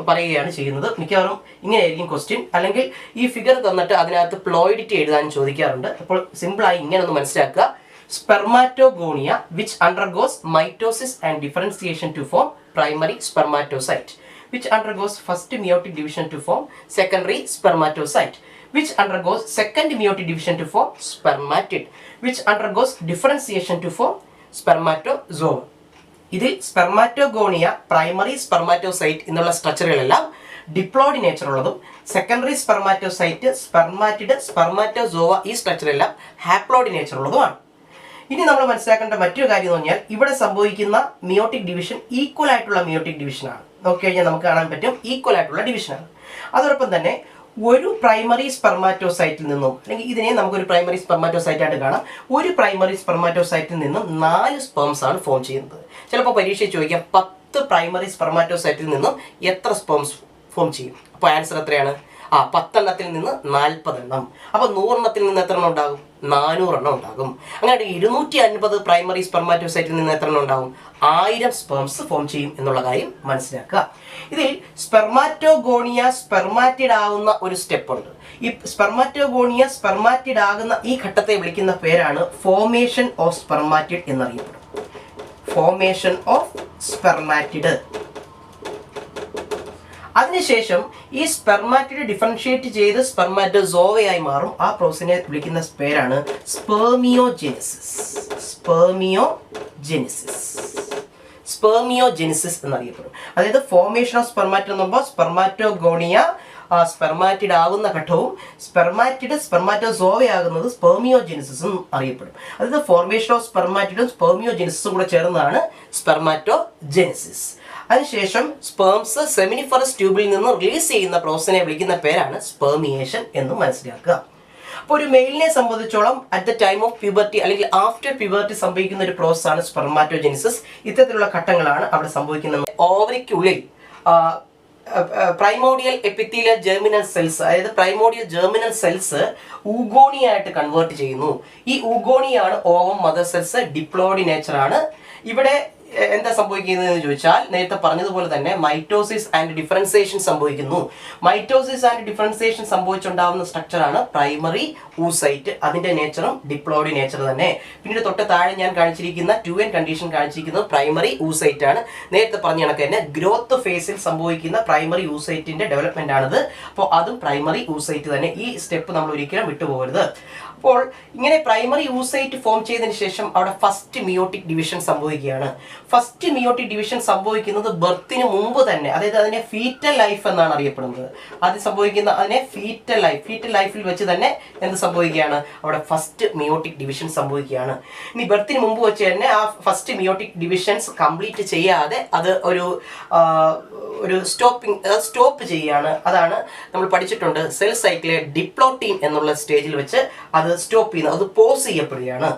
പറയുകയാണ് ചെയ്യുന്നത്. മിക്കവാറും ഇങ്ങനെയായിരിക്കും ക്വസ്റ്റ്യൻ, അല്ലെങ്കിൽ ഈ ഫിഗർ തന്നിട്ട് അതിനകത്ത് പ്ലോയിഡിറ്റി എഴുതാൻ ചോദിക്കാറുണ്ട്. അപ്പോൾ സിമ്പിളായി ഇങ്ങനെ ഒന്ന് മനസ്സിലാക്കുക. Spermatogonia which undergoes mitosis and differentiation to form primary spermatocyte, which undergoes first meiotic division to form secondary spermatocyte, which undergoes second meiotic division to form spermatid, which undergoes differentiation to form spermatozoa. ഇതിൽ spermatogonia, primary spermatocyte എന്നുള്ള സ്ട്രക്ചറുകളെല്ലാം diploid nature ഉള്ളതും, secondary spermatocyte, spermatid, spermatozoa ഈ സ്ട്രക്ചറെല്ലാം haploid nature ഉള്ളതുമാണ്. ഇനി നമ്മൾ മനസ്സിലാക്കേണ്ട മറ്റൊരു കാര്യം എന്ന് പറഞ്ഞാൽ ഇവിടെ സംഭവിക്കുന്ന മിയോട്ടിക് ഡിവിഷൻ ഈക്വൽ ആയിട്ടുള്ള മിയോട്ടിക് ഡിവിഷനാണ്. നോക്കിക്കഴിഞ്ഞാൽ നമുക്ക് കാണാൻ പറ്റും ഈക്വൽ ആയിട്ടുള്ള ഡിവിഷനാണ്. അതോടൊപ്പം തന്നെ ഒരു പ്രൈമറി സ്പെർമാറ്റോസൈറ്റിൽ നിന്നും, അല്ലെങ്കിൽ ഇതിനെ നമുക്കൊരു പ്രൈമറി സ്പെർമാറ്റോസൈറ്റ് ആയിട്ട് കാണാം, ഒരു പ്രൈമറി സ്പെർമാറ്റോസൈറ്റിൽ നിന്നും 4 സ്പേംസ് ആണ് ഫോം ചെയ്യുന്നത്. ചിലപ്പോൾ പരീക്ഷയിൽ ചോദിക്കാം 10 പ്രൈമറി സ്പെർമാറ്റോസൈറ്റിൽ നിന്നും എത്ര സ്പേംസ് ഫോം ചെയ്യും? അപ്പോൾ ആൻസർ എത്രയാണ്? 10 എണ്ണത്തിൽ നിന്ന് 40 എണ്ണം. അപ്പോൾ 100 എണ്ണത്തിൽ നിന്ന് എത്ര എണ്ണം ഉണ്ടാകും? 400 എണ്ണം ഉണ്ടാകും. അങ്ങനെ 250 പ്രൈമറി സ്പെർമാറ്റോസൈറ്റിൽ നിന്ന് എത്ര എണ്ണം ഉണ്ടാകും? 1000 സ്പേംസ് ഫോം ചെയ്യും എന്നുള്ള കാര്യം മനസ്സിലാക്കുക. ഇതിൽ സ്പെർമാറ്റോഗോണിയ സ്പെർമാറ്റിഡ് ആകുന്ന ഒരു സ്റ്റെപ്പ് ഉണ്ട്. ഈ സ്പെർമാറ്റോഗോണിയ സ്പെർമാറ്റിഡ് ആകുന്ന ഈ ഘട്ടത്തെ വിളിക്കുന്ന പേരാണ് ഫോർമേഷൻ ഓഫ് സ്പെർമാറ്റിഡ് എന്നറിയപ്പെടും. Formation of spermatid. അതിനുശേഷം ഈ സ്പെർമാറ്റിഡ് ഡിഫറൻഷിയേറ്റ് ചെയ്ത് സ്പെർമാറ്റോസോവയായി മാറും. ആ പ്രോസസിനെ വിളിക്കുന്ന പേരാണ് സ്പെർമിയോജെനിസിസ്. സ്പെർമിയോജെനിസിസ് എന്നറിയപ്പെടും. അതായത് ഫോർമേഷൻ ഓഫ് സ്പെർമാറ്റിഡ് എന്ന് പറയുമ്പോൾ സ്പെർമാറ്റോഗോണിയ സ്പെർമാറ്റിഡ് ആകുന്ന ഘട്ടവും സ്പെർമാറ്റിഡ് സ്പെർമാറ്റോസോവയാകുന്നത് സ്പെർമിയോജെനിസിസും അറിയപ്പെടും. അതായത് ഫോർമേഷൻ ഓഫ് സ്പെർമാറ്റിഡും സ്പെർമിയോജെനിസിസും കൂടെ ചേർന്നതാണ് സ്പെർമാറ്റോജെനിസിസ്. അതിനുശേഷം സ്പേംസ് സെമിനിഫറസ് ട്യൂബിൽ നിന്ന് റിലീസ് ചെയ്യുന്ന പ്രോസസിനെ വിളിക്കുന്ന പേരാണ് സ്പെർമിയേഷൻ എന്ന് മനസ്സിലാക്കുക. അപ്പോൾ ഒരു മെയിലിനെ സംബന്ധിച്ചോളം at the time of puberty അല്ലെങ്കിൽ ആഫ്റ്റർ പ്യൂബർട്ടി സംഭവിക്കുന്ന ഒരു പ്രോസസ്സാണ് സ്പെർമാറ്റോജെനിസിസ്. ഇത്തരത്തിലുള്ള ഘട്ടങ്ങളാണ് അവിടെ സംഭവിക്കുന്നത്. ഓവറിക്കുള്ളിൽ പ്രൈമോഡിയൽ എപ്പിത്തീലിയൽ ജെർമിനൽ സെൽസ്, അതായത് പ്രൈമോഡിയൽ ജെർമിനൽ സെൽസ് ഊഗോണിയായിട്ട് കൺവേർട്ട് ചെയ്യുന്നു. ഈ ഊഗോണിയാണ് ovum mother cells. Diploid nature ആണ്. ഇവിടെ എന്താ സംഭവിക്കുന്നതെന്ന് ചോദിച്ചാൽ നേരത്തെ പറഞ്ഞതുപോലെ തന്നെ മൈറ്റോസിസ് ആൻഡ് ഡിഫറൻസിയേഷൻ സംഭവിക്കുന്നു. മൈറ്റോസിസ് ആൻഡ് ഡിഫറൻസിയേഷൻ സംഭവിച്ചുണ്ടാകുന്ന സ്ട്രക്ചറാണ് പ്രൈമറി ഊസൈറ്റ്. അതിന്റെ നേച്ചറും ഡിപ്ലോയിഡ് നേച്ചർ തന്നെ. പിന്നീട് തൊട്ട് താഴെ ഞാൻ കാണിച്ചിരിക്കുന്ന 2n കണ്ടീഷൻ കാണിച്ചിരിക്കുന്നത് പ്രൈമറി ഊസൈറ്റ് ആണ്. നേരത്തെ പറഞ്ഞ കണക്ക് തന്നെ ഗ്രോത്ത് ഫേസിൽ സംഭവിക്കുന്ന പ്രൈമറി ഊസൈറ്റിന്റെ ഡെവലപ്മെന്റ് ആണിത്. അപ്പോൾ അതും പ്രൈമറി ഊസൈറ്റ് തന്നെ. ഈ സ്റ്റെപ്പ് നമ്മൾ ഒരിക്കലും വിട്ടുപോകരുത്. അപ്പോൾ ഇങ്ങനെ പ്രൈമറി ഊസൈറ്റ് ഫോം ചെയ്തതിന് ശേഷം അവിടെ ഫസ്റ്റ് മിയോട്ടിക് ഡിവിഷൻ സംഭവിക്കുകയാണ്. ഫസ്റ്റ് മിയോട്ടിക് ഡിവിഷൻ സംഭവിക്കുന്നത് ബർത്തിന് മുമ്പ് തന്നെ, അതായത് അതിനെ ഫീറ്റൽ ലൈഫ് എന്നാണ് അറിയപ്പെടുന്നത്. അത് സംഭവിക്കുന്ന അതിനെ ഫീറ്റൽ ലൈഫിൽ വെച്ച് തന്നെ എന്ത് സംഭവിക്കുകയാണ്, അവിടെ ഫസ്റ്റ് മിയോട്ടിക് ഡിവിഷൻ സംഭവിക്കുകയാണ്. ഇനി ബർത്തിന് മുമ്പ് വെച്ച് തന്നെ ആ ഫസ്റ്റ് മിയോട്ടിക് ഡിവിഷൻസ് കംപ്ലീറ്റ് ചെയ്യാതെ അത് ഒരു സ്റ്റോപ്പ് ചെയ്യുകയാണ്. അതാണ് നമ്മൾ പഠിച്ചിട്ടുണ്ട്, സെൽ സൈക്കിളിലെ ഡിപ്ലോട്ടീൻ എന്നുള്ള സ്റ്റേജിൽ വെച്ച് അത് സ്റ്റോപ്പ് ചെയ്യുന്നത്, അത് പോസ് ചെയ്യപ്പെടുകയാണ്.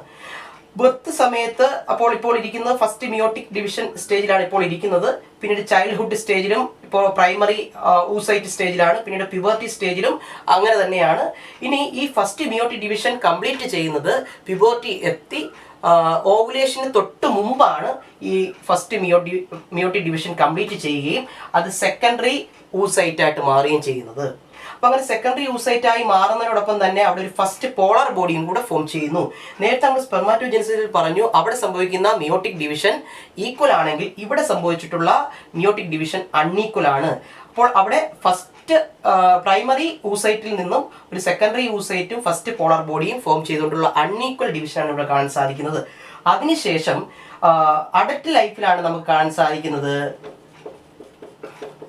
ബർത്ത് സമയത്ത് ഇപ്പോൾ ഇരിക്കുന്നത് ഫസ്റ്റ് മിയോട്ടിക് ഡിവിഷൻ സ്റ്റേജിലാണ് ഇപ്പോൾ ഇരിക്കുന്നത്. പിന്നീട് ചൈൽഡ്ഹുഡ് സ്റ്റേജിലും ഇപ്പോൾ പ്രൈമറി ഊസൈറ്റ് സ്റ്റേജിലാണ്, പിന്നീട് പ്യൂബർട്ടി സ്റ്റേജിലും അങ്ങനെ തന്നെയാണ്. ഇനി ഈ ഫസ്റ്റ് മിയോട്ടിക് ഡിവിഷൻ കംപ്ലീറ്റ് ചെയ്യുന്നത് പ്യൂബർട്ടി എത്തി ഓവുലേഷന് തൊട്ട് മുമ്പാണ് ഈ ഫസ്റ്റ് മിയോട്ടിക് ഡിവിഷൻ കംപ്ലീറ്റ് ചെയ്യുകയും അത് സെക്കൻഡറി ഊസൈറ്റ് ആയിട്ട് മാറുകയും ചെയ്യുന്നത്. അപ്പം അങ്ങനെ സെക്കൻഡറി ഊസൈറ്റ് ആയി മാറുന്നതിനോടൊപ്പം തന്നെ അവിടെ ഒരു ഫസ്റ്റ് പോളാർ ബോഡിയും കൂടെ ഫോം ചെയ്യുന്നു. നേരത്തെ നമ്മൾ സ്പെർമാറ്റോജെനിസിസിൽ പറഞ്ഞു അവിടെ സംഭവിക്കുന്ന മിയോട്ടിക് ഡിവിഷൻ ഈക്വൽ ആണെങ്കിൽ ഇവിടെ സംഭവിച്ചിട്ടുള്ള മിയോട്ടിക് ഡിവിഷൻ അൺഈക്വൽ ആണ്. അപ്പോൾ അവിടെ ഫസ്റ്റ് പ്രൈമറി ഊസൈറ്റിൽ നിന്നും ഒരു സെക്കൻഡറി ഊസൈറ്റും ഫസ്റ്റ് പോളാർ ബോഡിയും ഫോം ചെയ്തുകൊണ്ടുള്ള അൺഈക്വൽ ഡിവിഷനാണ് ഇവിടെ കാണാൻ സാധിക്കുന്നത്. അതിനുശേഷം അഡൽട്ട് ലൈഫിലാണ് നമുക്ക് കാണാൻ സാധിക്കുന്നത്.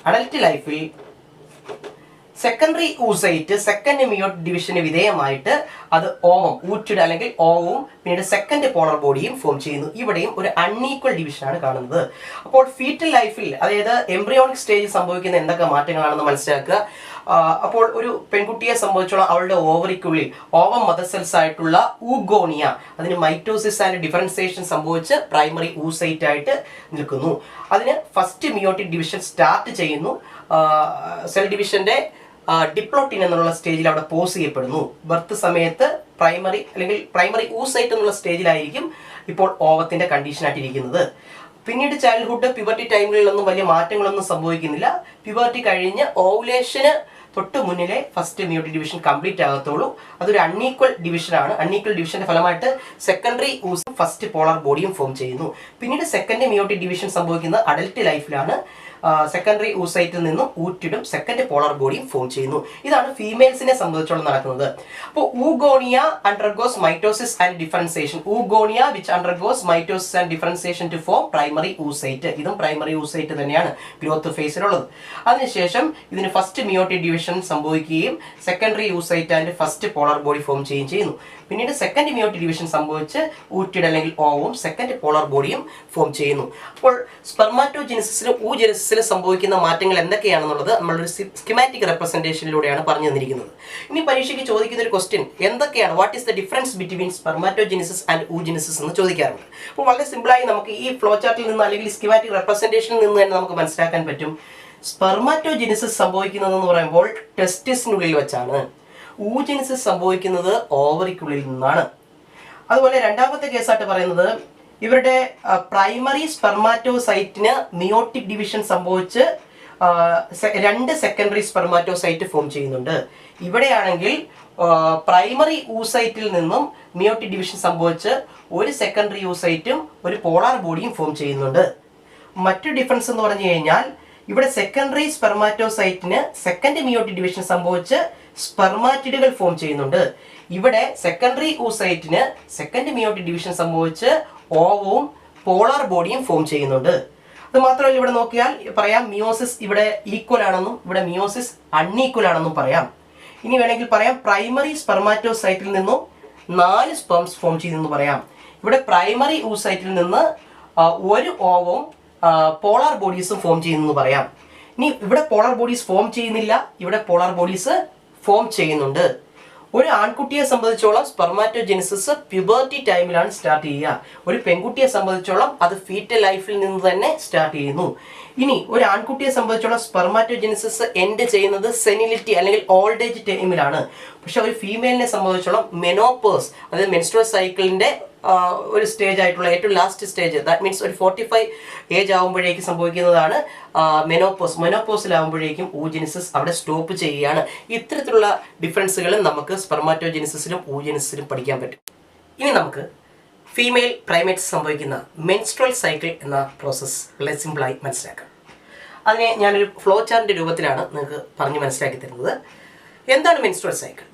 അഡൽട്ട് ലൈഫിൽ സെക്കൻഡറി ഊസൈറ്റ് സെക്കൻഡ് മിയോട്ടിക് ഡിവിഷന് വിധേയമായിട്ട് അത് ഓവം ഊറ്റിഡ് അല്ലെങ്കിൽ ഓവവും പിന്നീട് സെക്കൻഡ് പോളർ ബോഡിയും ഫോം ചെയ്യുന്നു. ഇവിടെയും ഒരു അൺഈക്വൽ ഡിവിഷനാണ് കാണുന്നത്. അപ്പോൾ ഫീറ്റൽ ലൈഫിൽ അതായത് എംബ്രിയോണിക് സ്റ്റേജിൽ സംഭവിക്കുന്ന എന്തൊക്കെ മാറ്റങ്ങളാണെന്ന് മനസ്സിലാക്കുക. അപ്പോൾ ഒരു പെൺകുട്ടിയെ സംബന്ധിച്ചുള്ള അവളുടെ ഓവറിക്കുള്ളിൽ ഓവം മദർ സെൽസ് ആയിട്ടുള്ള ഊഗോണിയ അതിന് മൈറ്റോസിസ് ആൻഡ് ഡിഫറൻസിയേഷൻ സംഭവിച്ച് പ്രൈമറി ഊസൈറ്റ് ആയിട്ട് നിൽക്കുന്നു. അതിന് ഫസ്റ്റ് മിയോട്ടിക് ഡിവിഷൻ സ്റ്റാർട്ട് ചെയ്യുന്നു. സെൽ ഡിവിഷന്റെ ഡിപ്ലോട്ടിൻ എന്നുള്ള സ്റ്റേജിൽ അവിടെ പോസ് ചെയ്യപ്പെടുന്നു. ബർത്ത് സമയത്ത് പ്രൈമറി ഊസൈറ്റ് എന്നുള്ള സ്റ്റേജിലായിരിക്കും ഇപ്പോൾ ഓവത്തിന്റെ കണ്ടീഷനായിട്ട് ഇരിക്കുന്നത്. പിന്നീട് ചൈൽഡ്ഹുഡ് പ്യൂബർട്ടി ടൈമിലൊന്നും വലിയ മാറ്റങ്ങളൊന്നും സംഭവിക്കുന്നില്ല. പ്യൂബർട്ടി കഴിഞ്ഞ് ഓവുലേഷന് തൊട്ട് മുന്നിലെ ഫസ്റ്റ് മിയോട്ടിക് ഡിവിഷൻ കംപ്ലീറ്റ് ആകത്തുള്ളൂ. അതൊരു അൺഈക്വൽ ഡിവിഷനാണ്. അൺഈക്വൽ ഡിവിഷന്റെ ഫലമായിട്ട് സെക്കൻഡറി ഊസും ഫസ്റ്റ് പോളാർ ബോഡിയും ഫോം ചെയ്യുന്നു. പിന്നീട് സെക്കൻഡ് മിയോട്ടിക് ഡിവിഷൻ സംഭവിക്കുന്നത് അഡൽട്ട് ലൈഫിലാണ്. സെക്കൻഡറി ഊസൈറ്റിൽ നിന്നും ഊറ്റിടും സെക്കൻഡ് പോളാർ ബോഡിയും ഫോം ചെയ്യുന്നു. ഇതാണ് ഫീമെയിൽസിനെ സംബന്ധിച്ചോളം നടക്കുന്നത്. അപ്പോൾ oogonia undergoes mitosis and differentiation. Oogonia which undergoes mitosis and differentiation to form primary oocyte. ഇതും പ്രൈമറി ഊസൈറ്റ് തന്നെയാണ് ഗ്രോത്ത് ഫേസിലുള്ളത്. അതിനുശേഷം ഇതിന് ഫസ്റ്റ് മിയോട്ടിക് ഡിവിഷൻ സംഭവിക്കുകയും secondary oocyte and first polar body form ചെയ്യുകയും ചെയ്യുന്നു. പിന്നീട് സെക്കൻഡ് മിയോട്ടിക് ഡിവിഷൻ സംഭവിച്ച് ഊറ്റിഡ് അല്ലെങ്കിൽ ഓവും സെക്കൻഡ് പോളാർ ബോഡിയും ഫോം ചെയ്യുന്നു. അപ്പോൾ സ്പെർമാറ്റോജെനിസിസിലും ഊജെനിസിസിലും സംഭവിക്കുന്ന മാറ്റങ്ങൾ എന്തൊക്കെയാണെന്നുള്ളത് നമ്മളൊരു സ്കിമാറ്റിക് റെപ്രസെന്റേഷനിലൂടെയാണ് പറഞ്ഞു തന്നിരിക്കുന്നത്. ഇനി പരീക്ഷയ്ക്ക് ചോദിക്കുന്ന ഒരു ക്വസ്റ്റ്യൻ എന്തൊക്കെയാണ്, what is the difference between spermatogenesis and oogenesis എന്ന് ചോദിക്കാറുണ്ട്. അപ്പോൾ വളരെ സിമ്പിളായി നമുക്ക് ഈ ഫ്ലോ ചാർട്ടിൽ നിന്ന് അല്ലെങ്കിൽ സ്കിമാറ്റിക് റെപ്രസെന്റേഷനിൽ നിന്ന് തന്നെ നമുക്ക് മനസ്സിലാക്കാൻ പറ്റും. സ്പെർമാറ്റോജെനിസിസ് സംഭവിക്കുന്നതെന്ന് പറയുമ്പോൾ ടെസ്റ്റിസിനുള്ളിൽ വെച്ചാണ്. ഊജെനിസിസ് സംഭവിക്കുന്നത് ഓവറിക്കുള്ളിൽ നിന്നാണ്. അതുപോലെ രണ്ടാമത്തെ കേസായിട്ട് പറയുന്നത് ഇവരുടെ പ്രൈമറി സ്പെർമാറ്റോസൈറ്റിന് മിയോട്ടിക് ഡിവിഷൻ സംഭവിച്ച് 2 സെക്കൻഡറി സ്പെർമാറ്റോസൈറ്റ് ഫോം ചെയ്യുന്നുണ്ട്. ഇവിടെയാണെങ്കിൽ പ്രൈമറി ഊസൈറ്റിൽ നിന്നും മിയോട്ടിക് ഡിവിഷൻ സംഭവിച്ച് 1 സെക്കൻഡറി ഊസൈറ്റും ഒരു പോളാർ ബോഡിയും ഫോം ചെയ്യുന്നുണ്ട്. മറ്റൊരു ഡിഫറൻസ് എന്ന് പറഞ്ഞു കഴിഞ്ഞാൽ ഇവിടെ സെക്കൻഡറി സ്പെർമാറ്റോസൈറ്റിന് സെക്കൻഡ് മിയോട്ടിക് ഡിവിഷൻ സംഭവിച്ച് സ്പെർമാറ്റിഡുകൾ ഫോം ചെയ്യുന്നുണ്ട്. ഇവിടെ സെക്കൻഡറി ഊസൈറ്റിന് സെക്കൻഡ് മിയോട്ടിക് ഡിവിഷൻ സംഭവിച്ച് ഓവവും പോളാർ ബോഡിയും ഫോം ചെയ്യുന്നുണ്ട്. അത് മാത്രമല്ല ഇവിടെ നോക്കിയാൽ പറയാം മിയോസിസ് ഇവിടെ ഈക്വൽ ആണെന്നും ഇവിടെ മിയോസിസ് അൺഈക്വൽ ആണെന്നും പറയാം. ഇനി വേണമെങ്കിൽ പറയാം പ്രൈമറി സ്പെർമാറ്റോസൈറ്റിൽ നിന്നും 4 സ്പെർംസ് ഫോം ചെയ്തെന്ന് പറയാം. ഇവിടെ പ്രൈമറി ഊസൈറ്റിൽ നിന്ന് 1 ഓവവും പോളാർ ബോഡീസും ഫോം ചെയ്യുന്നു പറയാം. ഇനി ഇവിടെ പോളാർ ബോഡീസ് ഫോം ചെയ്യുന്നില്ല, ഇവിടെ പോളാർ ബോഡീസ് ഫോം ചെയ്യുന്നുണ്ട്. ഒരു ആൺകുട്ടിയെ സംബന്ധിച്ചോളം സ്പെർമാറ്റോജെനിസിസ് പ്യൂബർട്ടി ടൈമിലാണ് സ്റ്റാർട്ട് ചെയ്യുക. ഒരു പെൺകുട്ടിയെ സംബന്ധിച്ചോളം അത് ഫീറ്റൽ ലൈഫിൽ നിന്ന് തന്നെ സ്റ്റാർട്ട് ചെയ്യുന്നു. ഇനി ഒരു ആൺകുട്ടിയെ സംബന്ധിച്ചോളം സ്പെർമാറ്റോജെനിസിസ് എൻഡ് ചെയ്യുന്നത് സെനിലിറ്റി അല്ലെങ്കിൽ ഓൾഡ് ഏജ് ടൈമിലാണ്. പക്ഷെ ഒരു ഫീമെയിലിനെ സംബന്ധിച്ചോളം മെനോപോസ് അതായത് മെൻസ്ട്രുവൽ സൈക്കിളിന്റെ ഒരു സ്റ്റേജ് ആയിട്ടുള്ള ഏറ്റവും ലാസ്റ്റ് സ്റ്റേജ്, ദാറ്റ് മീൻസ് ഒരു 45 ഏജ് ആകുമ്പോഴേക്കും സംഭവിക്കുന്നതാണ് മെനോപോസ്. മെനോപോസിലാകുമ്പോഴേക്കും oogenesis അവിടെ സ്റ്റോപ്പ് ചെയ്യുകയാണ്. ഇത്തരത്തിലുള്ള ഡിഫറൻസുകൾ നമുക്ക് സ്പെർമാറ്റോജെനിസിസിലും oogenesisലും പഠിക്കാൻ പറ്റും. ഇനി നമുക്ക് ഫീമെയിൽ പ്രൈമേറ്റ്സ് സംഭവിക്കുന്ന മെൻസ്ട്രൽ സൈക്കിൾ എന്ന പ്രോസസ്സ് വളരെ സിമ്പിളായി മനസ്സിലാക്കാം. അതിനെ ഞാനൊരു ഫ്ലോ ചാർട്ടിൻ്റെ രൂപത്തിലാണ് നിങ്ങൾക്ക് പറഞ്ഞ് മനസ്സിലാക്കി തരുന്നത്. എന്താണ് മെൻസ്ട്രൽ സൈക്കിൾ?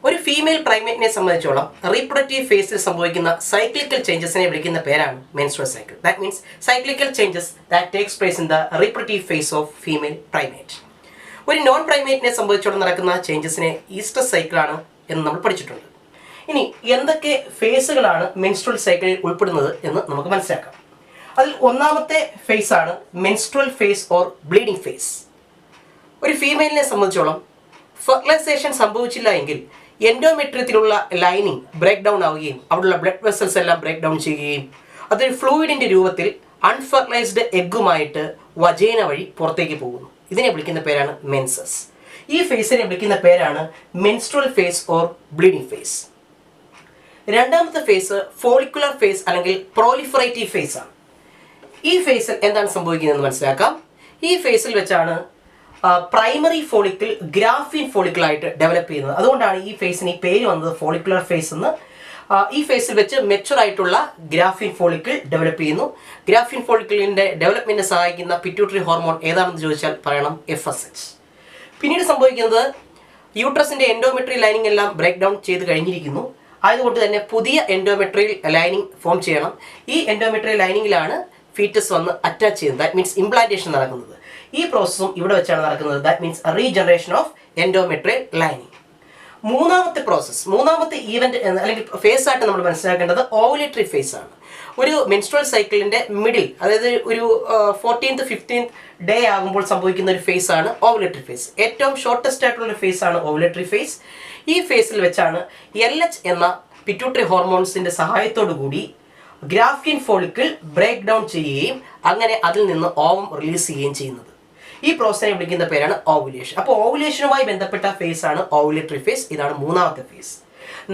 ഒരു ഫീമെയിൽ പ്രൈമേറ്റിനെ സംബന്ധിച്ചോളം റീപ്രൊഡക്റ്റീവ് ഫേസിൽ സംഭവിക്കുന്ന സൈക്ലിക്കൽ ചേഞ്ചസിനെ വിളിക്കുന്ന പേരാണ് menstrual cycle. That means cyclical changes that takes place in the reproductive phase of female primate. ഒരു നോൺ പ്രൈമേറ്റിനെ സംബന്ധിച്ചോളം നടക്കുന്ന ചേഞ്ചസിനെ ഈസ്ട്രസ് സൈക്കിളാണ് എന്ന് നമ്മൾ പഠിച്ചിട്ടുണ്ട്. ഇനി എന്തൊക്കെ ഫേസുകളാണ് മെൻസ്ട്രൽ സൈക്കിളിൽ ഉൾപ്പെടുന്നത് എന്ന് നമുക്ക് മനസ്സിലാക്കാം. അതിൽ ഒന്നാമത്തെ ഫേസ് ആണ് menstrual phase or bleeding phase. ഒരു ഫീമെയിലിനെ സംബന്ധിച്ചോളം ഫെർട്ടിലൈസേഷൻ സംഭവിച്ചില്ല എങ്കിൽ എൻഡോമെട്രിയത്തിലുള്ള ലൈനിങ് ബ്രേക്ക് ഡൗൺ ആവുകയും അവിടെയുള്ള ബ്ലഡ് വെസൽസ് എല്ലാം ബ്രേക്ക് ഡൗൺ ചെയ്യുകയും അതൊരു ഫ്ലൂയിഡിൻ്റെ രൂപത്തിൽ അൺഫെർട്ടിലൈസ്ഡ് എഗ്ഗുമായിട്ട് വജേന വഴി പുറത്തേക്ക് പോകുന്നു. ഇതിനെ വിളിക്കുന്ന പേരാണ് മെൻസസ്. ഈ ഫേസിനെ വിളിക്കുന്ന പേരാണ് menstrual phase or bleeding phase. രണ്ടാമത്തെ ഫേസ് ഫോളിക്കുലർ ഫേസ് അല്ലെങ്കിൽ പ്രോലിഫറേറ്റീവ് ഫേസ് ആണ്. ഈ ഫേസിൽ എന്താണ് സംഭവിക്കുന്നതെന്ന് മനസ്സിലാക്കാം. ഈ ഫേസിൽ വെച്ചാണ് പ്രൈമറി ഫോളിക്കിൾ ഗ്രാഫീൻ ഫോളിക്കിളായിട്ട് ഡെവലപ്പ് ചെയ്യുന്നത്. അതുകൊണ്ടാണ് ഈ ഫേസിന് ഈ പേര് വന്നത് ഫോളിക്കുലർ ഫേസ് എന്ന്. ഈ ഫേസിൽ വെച്ച് മെച്ചുവർ ആയിട്ടുള്ള ഗ്രാഫീൻ ഫോളിക്കിൾ ഡെവലപ്പ് ചെയ്യുന്നു. ഗ്രാഫീൻ ഫോളിക്കിളിൻ്റെ ഡെവലപ്മെൻറ്റിനെ സഹായിക്കുന്ന പിറ്റ്യൂട്ടറി ഹോർമോൺ ഏതാണെന്ന് ചോദിച്ചാൽ പറയണം FSH. പിന്നീട് സംഭവിക്കുന്നത് യൂട്രസിൻ്റെ എൻഡോമെട്രി ലൈനിങ് എല്ലാം ബ്രേക്ക് ഡൗൺ ചെയ്ത് കഴിഞ്ഞിരിക്കുന്നു. അതുകൊണ്ട് തന്നെ പുതിയ എൻഡോമെട്രിയൽ ലൈനിങ് ഫോം ചെയ്യണം. ഈ എൻഡോമെട്രിയൽ ലൈനിങ്ങിലാണ് ഫീറ്റസ് വന്ന് അറ്റാച്ച് ചെയ്യുന്നത്. ദാറ്റ് മീൻസ് ഇംപ്ലാന്റേഷൻ നടക്കുന്നത്. ഈ പ്രോസസ്സും ഇവിടെ വെച്ചാണ് നടക്കുന്നത്. That means regeneration of endometrial lining. മൂന്നാമത്തെ പ്രോസസ്സ്, മൂന്നാമത്തെ ഈവന്റ് അല്ലെങ്കിൽ ഫേസ് ആയിട്ട് നമ്മൾ മനസ്സിലാക്കേണ്ടത് ഓവുലേറ്ററി ഫേസ് ആണ്. ഒരു മെൻസ്ട്രൽ സൈക്കിളിന്റെ മിഡിൽ, അതായത് ഒരു 14th 15th ഡേ ആകുമ്പോൾ സംഭവിക്കുന്ന ഒരു ഫേസ് ആണ് ഓവുലേറ്ററി ഫേസ്. ഏറ്റവും ഷോർട്ടസ്റ്റ് ആയിട്ടുള്ള ഒരു ഫേസ് ആണ് ഓവുലേറ്ററി ഫേസ്. ഈ ഫേസിൽ വെച്ചാണ് LH എന്ന പിറ്റ്യൂട്ടറി ഹോർമോൺസിന്റെ സഹായത്തോടു കൂടി ഗ്രാഫീൻ ഫോളിക്കിൾ ബ്രേക്ക് ഡൗൺ ചെയ്യുകയും അങ്ങനെ അതിൽ നിന്ന് ഓവം റിലീസ് ചെയ്യുകയും ചെയ്യുന്നത്. ഈ പ്രോസസ്സിനെ വിളിക്കുന്ന പേരാണ് ഓവുലേഷൻ. അപ്പോൾ ഓവുലേഷനുമായി ബന്ധപ്പെട്ട ഫേസ് ആണ് ഓവുലേറ്ററി ഫേസ്. ഇതാണ് മൂന്നാമത്തെ ഫേസ്.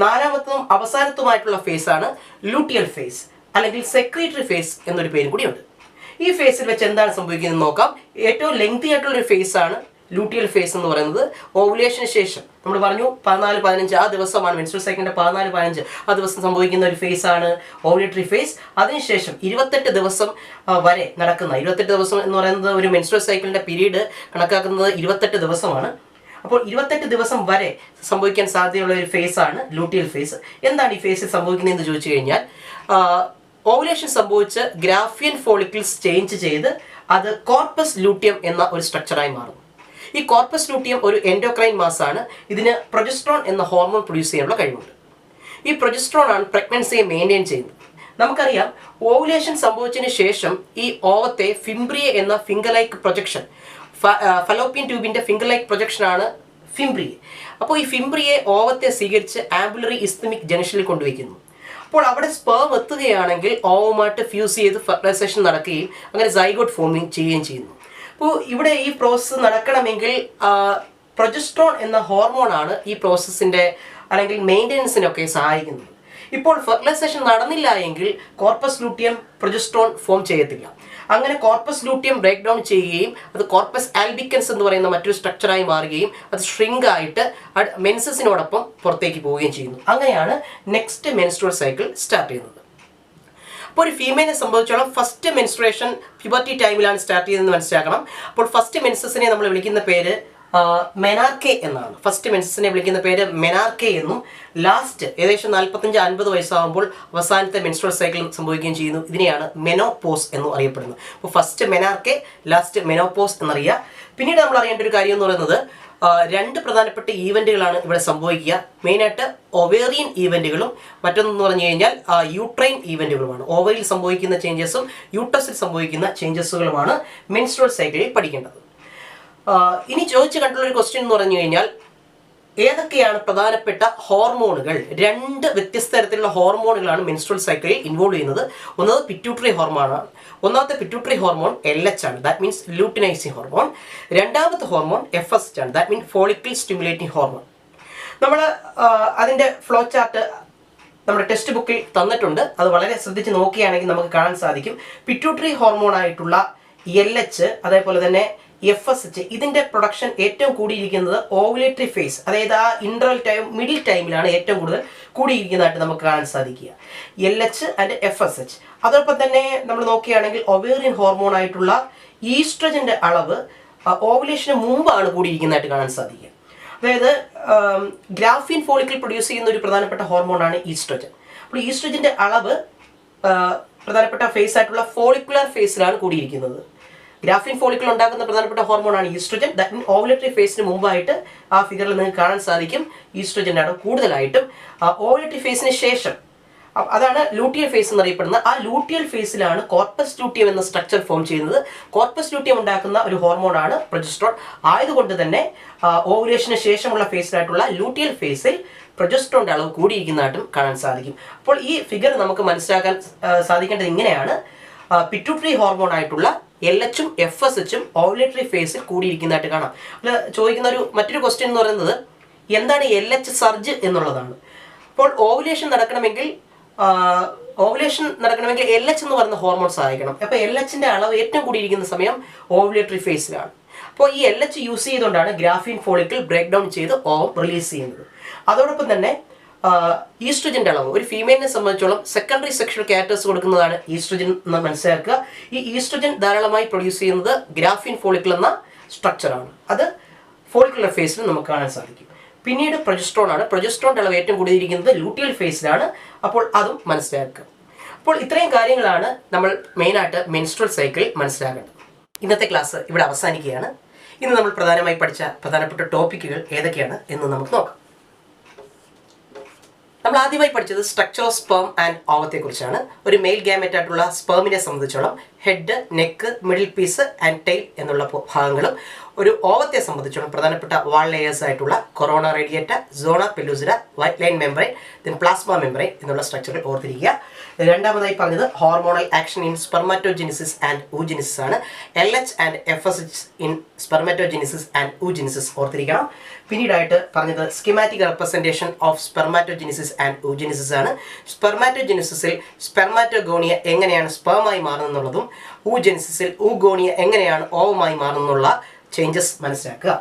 നാലാമത്തതും അവസാനത്തുമായിട്ടുള്ള ഫേസ് ആണ് ലൂട്ടിയൽ ഫേസ് അല്ലെങ്കിൽ സെക്രീറ്ററി ഫേസ് എന്നൊരു പേരും കൂടിയുണ്ട്. ഈ ഫേസിൽ വെച്ച് എന്താണ് സംഭവിക്കുന്നത് നോക്കാം. ഏറ്റവും ലെങ്തി ആയിട്ടുള്ളൊരു ഫേസ് ആണ് ലൂട്ടിയൽ ഫേസ് എന്ന് പറയുന്നത്. ഓവുലേഷന് ശേഷം നമ്മൾ പറഞ്ഞു 14-15 ആ ദിവസമാണ് മെൻസ്ട്രൽ സൈക്കിളിന്റെ 14-15 ആ ദിവസം സംഭവിക്കുന്ന ഒരു ഫേസ് ആണ് ഓവുലേറ്ററി ഫേസ്. അതിനുശേഷം 28 ദിവസം വരെ നടക്കുന്ന 28 ദിവസം എന്ന് പറയുന്നത് ഒരു മെൻസ്ട്രൽ സൈക്കിളിന്റെ പീരീഡ് കണക്കാക്കുന്നത് 28 ദിവസമാണ്. അപ്പോൾ 28 ദിവസം വരെ സംഭവിക്കാൻ സാധ്യതയുള്ള ഒരു ഫേസ് ആണ് ലൂട്ടിയൽ ഫേസ്. എന്താണ് ഈ ഫേസിൽ സംഭവിക്കുന്നതെന്ന് ചോദിച്ചു കഴിഞ്ഞാൽ ഓവുലേഷൻ സംഭവിച്ച് ഗ്രാഫിയൻ ഫോളിക്കിൾസ് ചേഞ്ച് ചെയ്ത് അത് കോർപ്പസ് ലൂട്ടിയം എന്ന ഒരു സ്ട്രക്ചറായി മാറും. ഈ കോർപ്പസ് ലൂട്ടിയം ഒരു എൻഡോക്രൈൻ മാസാണ്. ഇതിന് പ്രൊജസ്ട്രോൺ എന്ന ഹോർമോൺ പ്രൊഡ്യൂസ് ചെയ്യാനുള്ള കഴിവുണ്ട്. ഈ പ്രൊജസ്ട്രോൺ ആണ് പ്രഗ്നൻസിയെ മെയിൻറ്റെയിൻ ചെയ്യുന്നത്. നമുക്കറിയാം ഓവുലേഷൻ സംഭവിച്ചതിന് ശേഷം ഈ ഓവത്തെ ഫിംബ്രിയ എന്ന ഫിംഗർ ലൈക്ക് പ്രൊജക്ഷൻ, ഫലോപ്പിയൻ ട്യൂബിന്റെ ഫിംഗർ ലൈക്ക് പ്രൊജക്ഷൻ ആണ് ഫിംബ്രിയ. അപ്പോൾ ഈ ഫിംബ്രിയെ ഓവത്തെ സ്വീകരിച്ച് ആംബുലറി ഇസ്തമിക് ജംഗ്ഷനിൽ കൊണ്ടുവയ്ക്കുന്നു. അപ്പോൾ അവിടെ സ്പേം എത്തുകയാണെങ്കിൽ ഓവുമായിട്ട് ഫ്യൂസ് ചെയ്ത് ഫെർട്ടിലൈസേഷൻ നടക്കുകയും അങ്ങനെ സൈഗോട്ട് ഫോമിങ് ചെയ്യുകയും ചെയ്യുന്നു. അപ്പോൾ ഇവിടെ ഈ പ്രോസസ്സ് നടക്കണമെങ്കിൽ പ്രൊജസ്ട്രോൺ എന്ന ഹോർമോണാണ് ഈ പ്രോസസ്സിൻ്റെ അല്ലെങ്കിൽ മെയിൻ്റെനൻസിനൊക്കെ സഹായിക്കുന്നത്. ഇപ്പോൾ ഫെർട്ടിലൈസേഷൻ നടന്നില്ല എങ്കിൽ കോർപ്പസ് ലൂട്ടിയം പ്രൊജസ്ട്രോൺ ഫോം ചെയ്യത്തില്ല. അങ്ങനെ കോർപ്പസ് ലൂട്ടിയം ബ്രേക്ക് ഡൗൺ ചെയ്യുകയും അത് കോർപ്പസ് ആൽബിക്കൻസ് എന്ന് പറയുന്ന മറ്റൊരു സ്ട്രക്ചറായി മാറുകയും അത് ഷ്രിങ്ക് ആയിട്ട് മെൻസസിനോടൊപ്പം പുറത്തേക്ക് പോവുകയും ചെയ്യുന്നു. അങ്ങനെയാണ് നെക്സ്റ്റ് മെൻസ്ട്രുവൽ സൈക്കിൾ സ്റ്റാർട്ട് ചെയ്യുന്നത്. അപ്പോൾ ഒരു ഫീമെയിലിനെ സംബന്ധിച്ചോളം ഫസ്റ്റ് മെൻസ്ട്രുവേഷൻ പ്യൂബർട്ടി ടൈമിലാണ് സ്റ്റാർട്ട് ചെയ്തതെന്ന് മനസ്സിലാക്കണം. അപ്പോൾ ഫസ്റ്റ് മെൻസസിനെ നമ്മൾ വിളിക്കുന്ന പേര് മെനാർക്കെ എന്നാണ്. ഫസ്റ്റ് മെൻസസിനെ വിളിക്കുന്ന പേര് മെനാർക്കെ എന്നും ലാസ്റ്റ് ഏകദേശം 45-50 വയസ്സാകുമ്പോൾ അവസാനത്തെ മെൻസ്ട്രുവൽ സൈക്കിൾ സംഭവിക്കുകയും ചെയ്യുന്നു. ഇതിനെയാണ് മെനോപോസ് എന്നും അറിയപ്പെടുന്നത്. അപ്പോൾ ഫസ്റ്റ് മെനാർക്കെ, ലാസ്റ്റ് മെനോപോസ് എന്നറിയുക. പിന്നീട് നമ്മൾ അറിയേണ്ട ഒരു കാര്യം എന്ന് പറയുന്നത് 2 പ്രധാനപ്പെട്ട ഈവൻറ്റുകളാണ് ഇവിടെ സംഭവിക്കുക. മെയിനായിട്ട് ഒവേറിയൻ ഈവൻറ്റുകളും മറ്റൊന്നെന്ന് പറഞ്ഞു കഴിഞ്ഞാൽ യൂട്രൈൻ ഈവൻറ്റുകളുമാണ്. ഓവറിൽ സംഭവിക്കുന്ന ചേഞ്ചസും യൂട്രസിൽ സംഭവിക്കുന്ന ചേഞ്ചസുകളുമാണ് മെൻസ്ട്രുവൽ സൈക്കിളിൽ പഠിക്കേണ്ടത്. ഇനി ചോദിച്ചു കണ്ടുള്ള ഒരു ക്വസ്റ്റ്യൻ എന്ന് പറഞ്ഞു കഴിഞ്ഞാൽ ഏതൊക്കെയാണ് പ്രധാനപ്പെട്ട ഹോർമോണുകൾ? 2 വ്യത്യസ്ത തരത്തിലുള്ള ഹോർമോണുകളാണ് മെൻസ്ട്രുവൽ സൈക്കിളിൽ ഇൻവോൾവ് ചെയ്യുന്നത്. ഒന്നത് പിറ്റ്യൂട്ടറി ഹോർമോണാണ്. ഒന്നാമത്തെ പിറ്റ്യൂട്ടറി ഹോർമോൺ LH ആണ്, ദാറ്റ് മീൻസ് ലൂട്ടിനൈസിങ് ഹോർമോൺ. രണ്ടാമത്തെ ഹോർമോൺ FSH ആണ്, that means follicle stimulating hormone. നമ്മൾ അതിൻ്റെ ഫ്ലോ ചാർട്ട് നമ്മുടെ ടെക്സ്റ്റ് ബുക്കിൽ തന്നിട്ടുണ്ട്. അത് വളരെ ശ്രദ്ധിച്ച് നോക്കുകയാണെങ്കിൽ നമുക്ക് കാണാൻ സാധിക്കും. പിറ്റ്യൂട്ടറി ഹോർമോൺ ആയിട്ടുള്ള LH അതേപോലെ തന്നെ FSH ഇതിൻ്റെ പ്രൊഡക്ഷൻ ഏറ്റവും കൂടിയിരിക്കുന്നത് ഓവുലേറ്ററി ഫേസ്, അതായത് ആ ഇൻ്റർവൽ ടൈം മിഡിൽ ടൈമിലാണ് ഏറ്റവും കൂടുതൽ കൂടിയിരിക്കുന്നതായിട്ട് നമുക്ക് കാണാൻ സാധിക്കുക. LH and FSH. അതോടൊപ്പം തന്നെ നമ്മൾ നോക്കുകയാണെങ്കിൽ ഒവേറിയൻ ഹോർമോൺ ആയിട്ടുള്ള ഈസ്ട്രജൻ്റെ അളവ് ഓവുലേഷന് മുമ്പാണ് കൂടിയിരിക്കുന്നതായിട്ട് കാണാൻ സാധിക്കുക. അതായത് ഗ്രാഫീൻ ഫോളിക്കിൾ പ്രൊഡ്യൂസ് ചെയ്യുന്ന ഒരു പ്രധാനപ്പെട്ട ഹോർമോണാണ് ഈസ്ട്രജൻ. അപ്പോൾ ഈസ്ട്രജൻ്റെ അളവ് പ്രധാനപ്പെട്ട ഫേസ് ആയിട്ടുള്ള ഫോളിക്കുലർ ഫേസിലാണ് കൂടിയിരിക്കുന്നത്. ഗ്രാഫീൻ ഫോളിക്കിൾ ഉണ്ടാക്കുന്ന പ്രധാനപ്പെട്ട ഹോർമോണാണ് ഈസ്ട്രജൻ. ഓവുലേറ്ററി ഫേസിന് മുമ്പായിട്ട് ആ ഫിഗറിൽ നിങ്ങൾക്ക് കാണാൻ സാധിക്കും ഈസ്ട്രജൻ്റെ അളവ് കൂടുതലായിട്ടും. ഓവുലേറ്ററി ഫേസിന് ശേഷം, അതാണ് ലൂട്ടിയൽ ഫേസ് എന്നറിയപ്പെടുന്നത്. ആ ലൂട്ടിയൽ ഫേസിലാണ് കോർപ്പസ് ലൂട്ടിയം എന്ന സ്ട്രക്ചർ ഫോം ചെയ്യുന്നത്. കോർപ്പസ് ലൂട്ടിയം ഉണ്ടാക്കുന്ന ഒരു ഹോർമോണാണ് പ്രൊജസ്ട്രോൺ. ആയതുകൊണ്ട് തന്നെ ഓവുലേഷന് ശേഷമുള്ള ഫേസിലായിട്ടുള്ള ലൂട്ടിയൽ ഫേസിൽ പ്രൊജസ്ട്രോണിൻ്റെ അളവ് കൂടിയിരിക്കുന്നതായിട്ടും കാണാൻ സാധിക്കും. അപ്പോൾ ഈ ഫിഗർ നമുക്ക് മനസ്സിലാക്കാൻ സാധിക്കേണ്ടത് ഇങ്ങനെയാണ്. പിറ്റ്യൂട്ടറി ഹോർമോൺ ആയിട്ടുള്ള LH ഉം FSH ഉം ഓവുലേറ്ററി ഫേസിൽ കൂടിയിരിക്കുന്നതായിട്ട് കാണാം. അത് ചോദിക്കുന്ന മറ്റൊരു ക്വസ്റ്റ്യൻ എന്ന് പറയുന്നത് എന്താണ് LH സർജ് എന്നുള്ളതാണ്. അപ്പോൾ ഓവുലേഷൻ നടക്കണമെങ്കിൽ LH എന്ന് പറയുന്ന ഹോർമോൺ സഹായിക്കണം. അപ്പോൾ LHൻ്റെ അളവ് ഏറ്റവും കൂടിയിരിക്കുന്ന സമയം ഓവുലേറ്ററി ഫേസിലാണ്. അപ്പോൾ ഈ LH യൂസ് ചെയ്തുകൊണ്ടാണ് ഗ്രാഫീൻ ഫോളിക്കിൾ ബ്രേക്ക് ഡൗൺ ചെയ്ത് ഓവം റിലീസ് ചെയ്യുന്നത്. അതോടൊപ്പം തന്നെ ഈസ്ട്രജൻ്റെ അളവ് ഒരു ഫീമെയിലിനെ സംബന്ധിച്ചോളം സെക്കൻഡറി സെക്ഷൽ ക്യാരക്ടേഴ്സ് കൊടുക്കുന്നതാണ് ഈസ്ട്രജൻ എന്ന് മനസ്സിലാക്കുക. ഈ ഈസ്ട്രജൻ ധാരാളമായി പ്രൊഡ്യൂസ് ചെയ്യുന്നത് ഗ്രാഫീൻ ഫോളിക്കിൾ എന്ന സ്ട്രക്ചറാണ്. അത് ഫോളിക്കുലർ ഫേസിൽ നമുക്ക് കാണാൻ സാധിക്കും. പിന്നീട് പ്രൊജസ്ട്രോൺ ആണ്. പ്രൊജസ്ട്രോണിൻ്റെ അളവ് ഏറ്റവും കൂടിയിരിക്കുന്നത് ലൂട്ടിയൽ ഫേസിലാണ്. അപ്പോൾ അതും മനസ്സിലാക്കുക. അപ്പോൾ ഇത്രയും കാര്യങ്ങളാണ് നമ്മൾ മെയിനായിട്ട് മെൻസ്ട്രുവൽ സൈക്കിൾ മനസ്സിലാക്കേണ്ടത്. ഇന്നത്തെ ക്ലാസ് ഇവിടെ അവസാനിക്കുകയാണ്. ഇന്ന് നമ്മൾ പ്രധാനമായി പഠിച്ച പ്രധാനപ്പെട്ട ടോപ്പിക്കുകൾ ഏതൊക്കെയാണ് എന്ന് നമുക്ക് നോക്കാം. നമ്മൾ ആദ്യമായി പഠിച്ചത് സ്ട്രക്ചർ ഓഫ് സ്പേം ആൻഡ് ഓവത്തെക്കുറിച്ചാണ്. ഒരു മെയിൽ ഗാമറ്റ് ആയിട്ടുള്ള സ്പേമിനെ സംബന്ധിച്ചോളം head, neck, middle piece and tail എന്നുള്ള ഭാഗങ്ങളും, ഒരു ഓവത്തെ സംബന്ധിച്ചോളം പ്രധാനപ്പെട്ട വാൾ ലെയേഴ്സ് ആയിട്ടുള്ള corona radiata, zona pellucida, vitelline membrane, then plasma membrane എന്നുള്ള സ്ട്രക്ചറുകൾ ഓർത്തിരിക്കുക. രണ്ടാമതായി പറഞ്ഞത് hormonal action in spermatogenesis and oogenesis ആണ്. LH and FSH in spermatogenesis and oogenesis ഓർത്തിരിക്കണം. പിന്നീടായിട്ട് പറഞ്ഞത് schematic representation of spermatogenesis and oogenesis ആണ്. സ്പെർമാറ്റോജെനിസിസിൽ സ്പെർമാറ്റോഗോണിയ എങ്ങനെയാണ് സ്പേമായി മാറുന്നതെന്നുള്ളതും ഊജെനിസിസിൽ ഊഗോണിയ എങ്ങനെയാണ് ഓവമായി മാറുന്നുള്ള ചേഞ്ചസ് മനസ്സിലാക്കുക.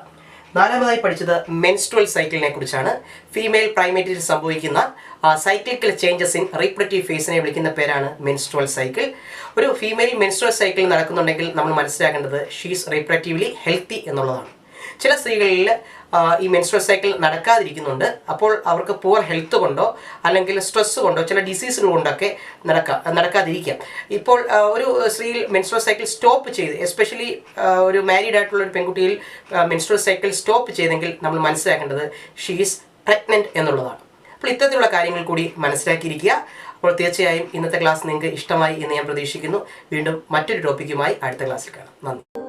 നാലാമതായി പഠിച്ചത് മെൻസ്ട്രുവൽ സൈക്കിളിനെ കുറിച്ചാണ്. ഫീമെയിൽ പ്രൈമേറ്റിൽ സംഭവിക്കുന്ന സൈക്ലിക്കൽ ചേഞ്ചസ് ഇൻ റീപ്രൊഡക്റ്റീവ് ഫേസിനെ വിളിക്കുന്ന പേരാണ് മെൻസ്ട്രുവൽ സൈക്കിൾ. ഒരു ഫീമെയിൽ മെൻസ്ട്രുവൽ സൈക്കിൾ നടക്കുന്നുണ്ടെങ്കിൽ നമ്മൾ മനസ്സിലാക്കേണ്ടത് ഷീസ് റീപ്രൊഡക്റ്റീവ്ലി ഹെൽത്തി എന്നുള്ളതാണ്. ചില സ്ത്രീകളിൽ ഈ മെൻസ്ട്രുവൽ സൈക്കിൾ നടക്കാതിരിക്കുന്നുണ്ട്. അപ്പോൾ അവർക്ക് പുവർ ഹെൽത്ത് കൊണ്ടോ അല്ലെങ്കിൽ സ്ട്രെസ് കൊണ്ടോ ചില ഡിസീസുകൾ കൊണ്ടൊക്കെ നടക്കാതിരിക്കാം. ഇപ്പോൾ ഒരു സ്ത്രീയിൽ മെൻസ്ട്രുവൽ സൈക്കിൾ സ്റ്റോപ്പ് ചെയ്ത്, എസ്പെഷ്യലി ഒരു മാരീഡ് ആയിട്ടുള്ള ഒരു പെൺകുട്ടിയിൽ മെൻസ്ട്രുവൽ സൈക്കിൾ സ്റ്റോപ്പ് ചെയ്തെങ്കിൽ നമ്മൾ മനസ്സിലാക്കേണ്ടത് ഷീസ് പ്രഗ്നൻറ്റ് എന്നുള്ളതാണ്. അപ്പോൾ ഇത്തരത്തിലുള്ള കാര്യങ്ങൾ കൂടി മനസ്സിലാക്കിയിരിക്കുക. അപ്പോൾ തീർച്ചയായും ഇന്നത്തെ ക്ലാസ് നിങ്ങൾക്ക് ഇഷ്ടമായി എന്ന് ഞാൻ പ്രതീക്ഷിക്കുന്നു. വീണ്ടും മറ്റൊരു ടോപ്പിക്കുമായി അടുത്ത ക്ലാസ്സിൽ കാണാം. നന്ദി.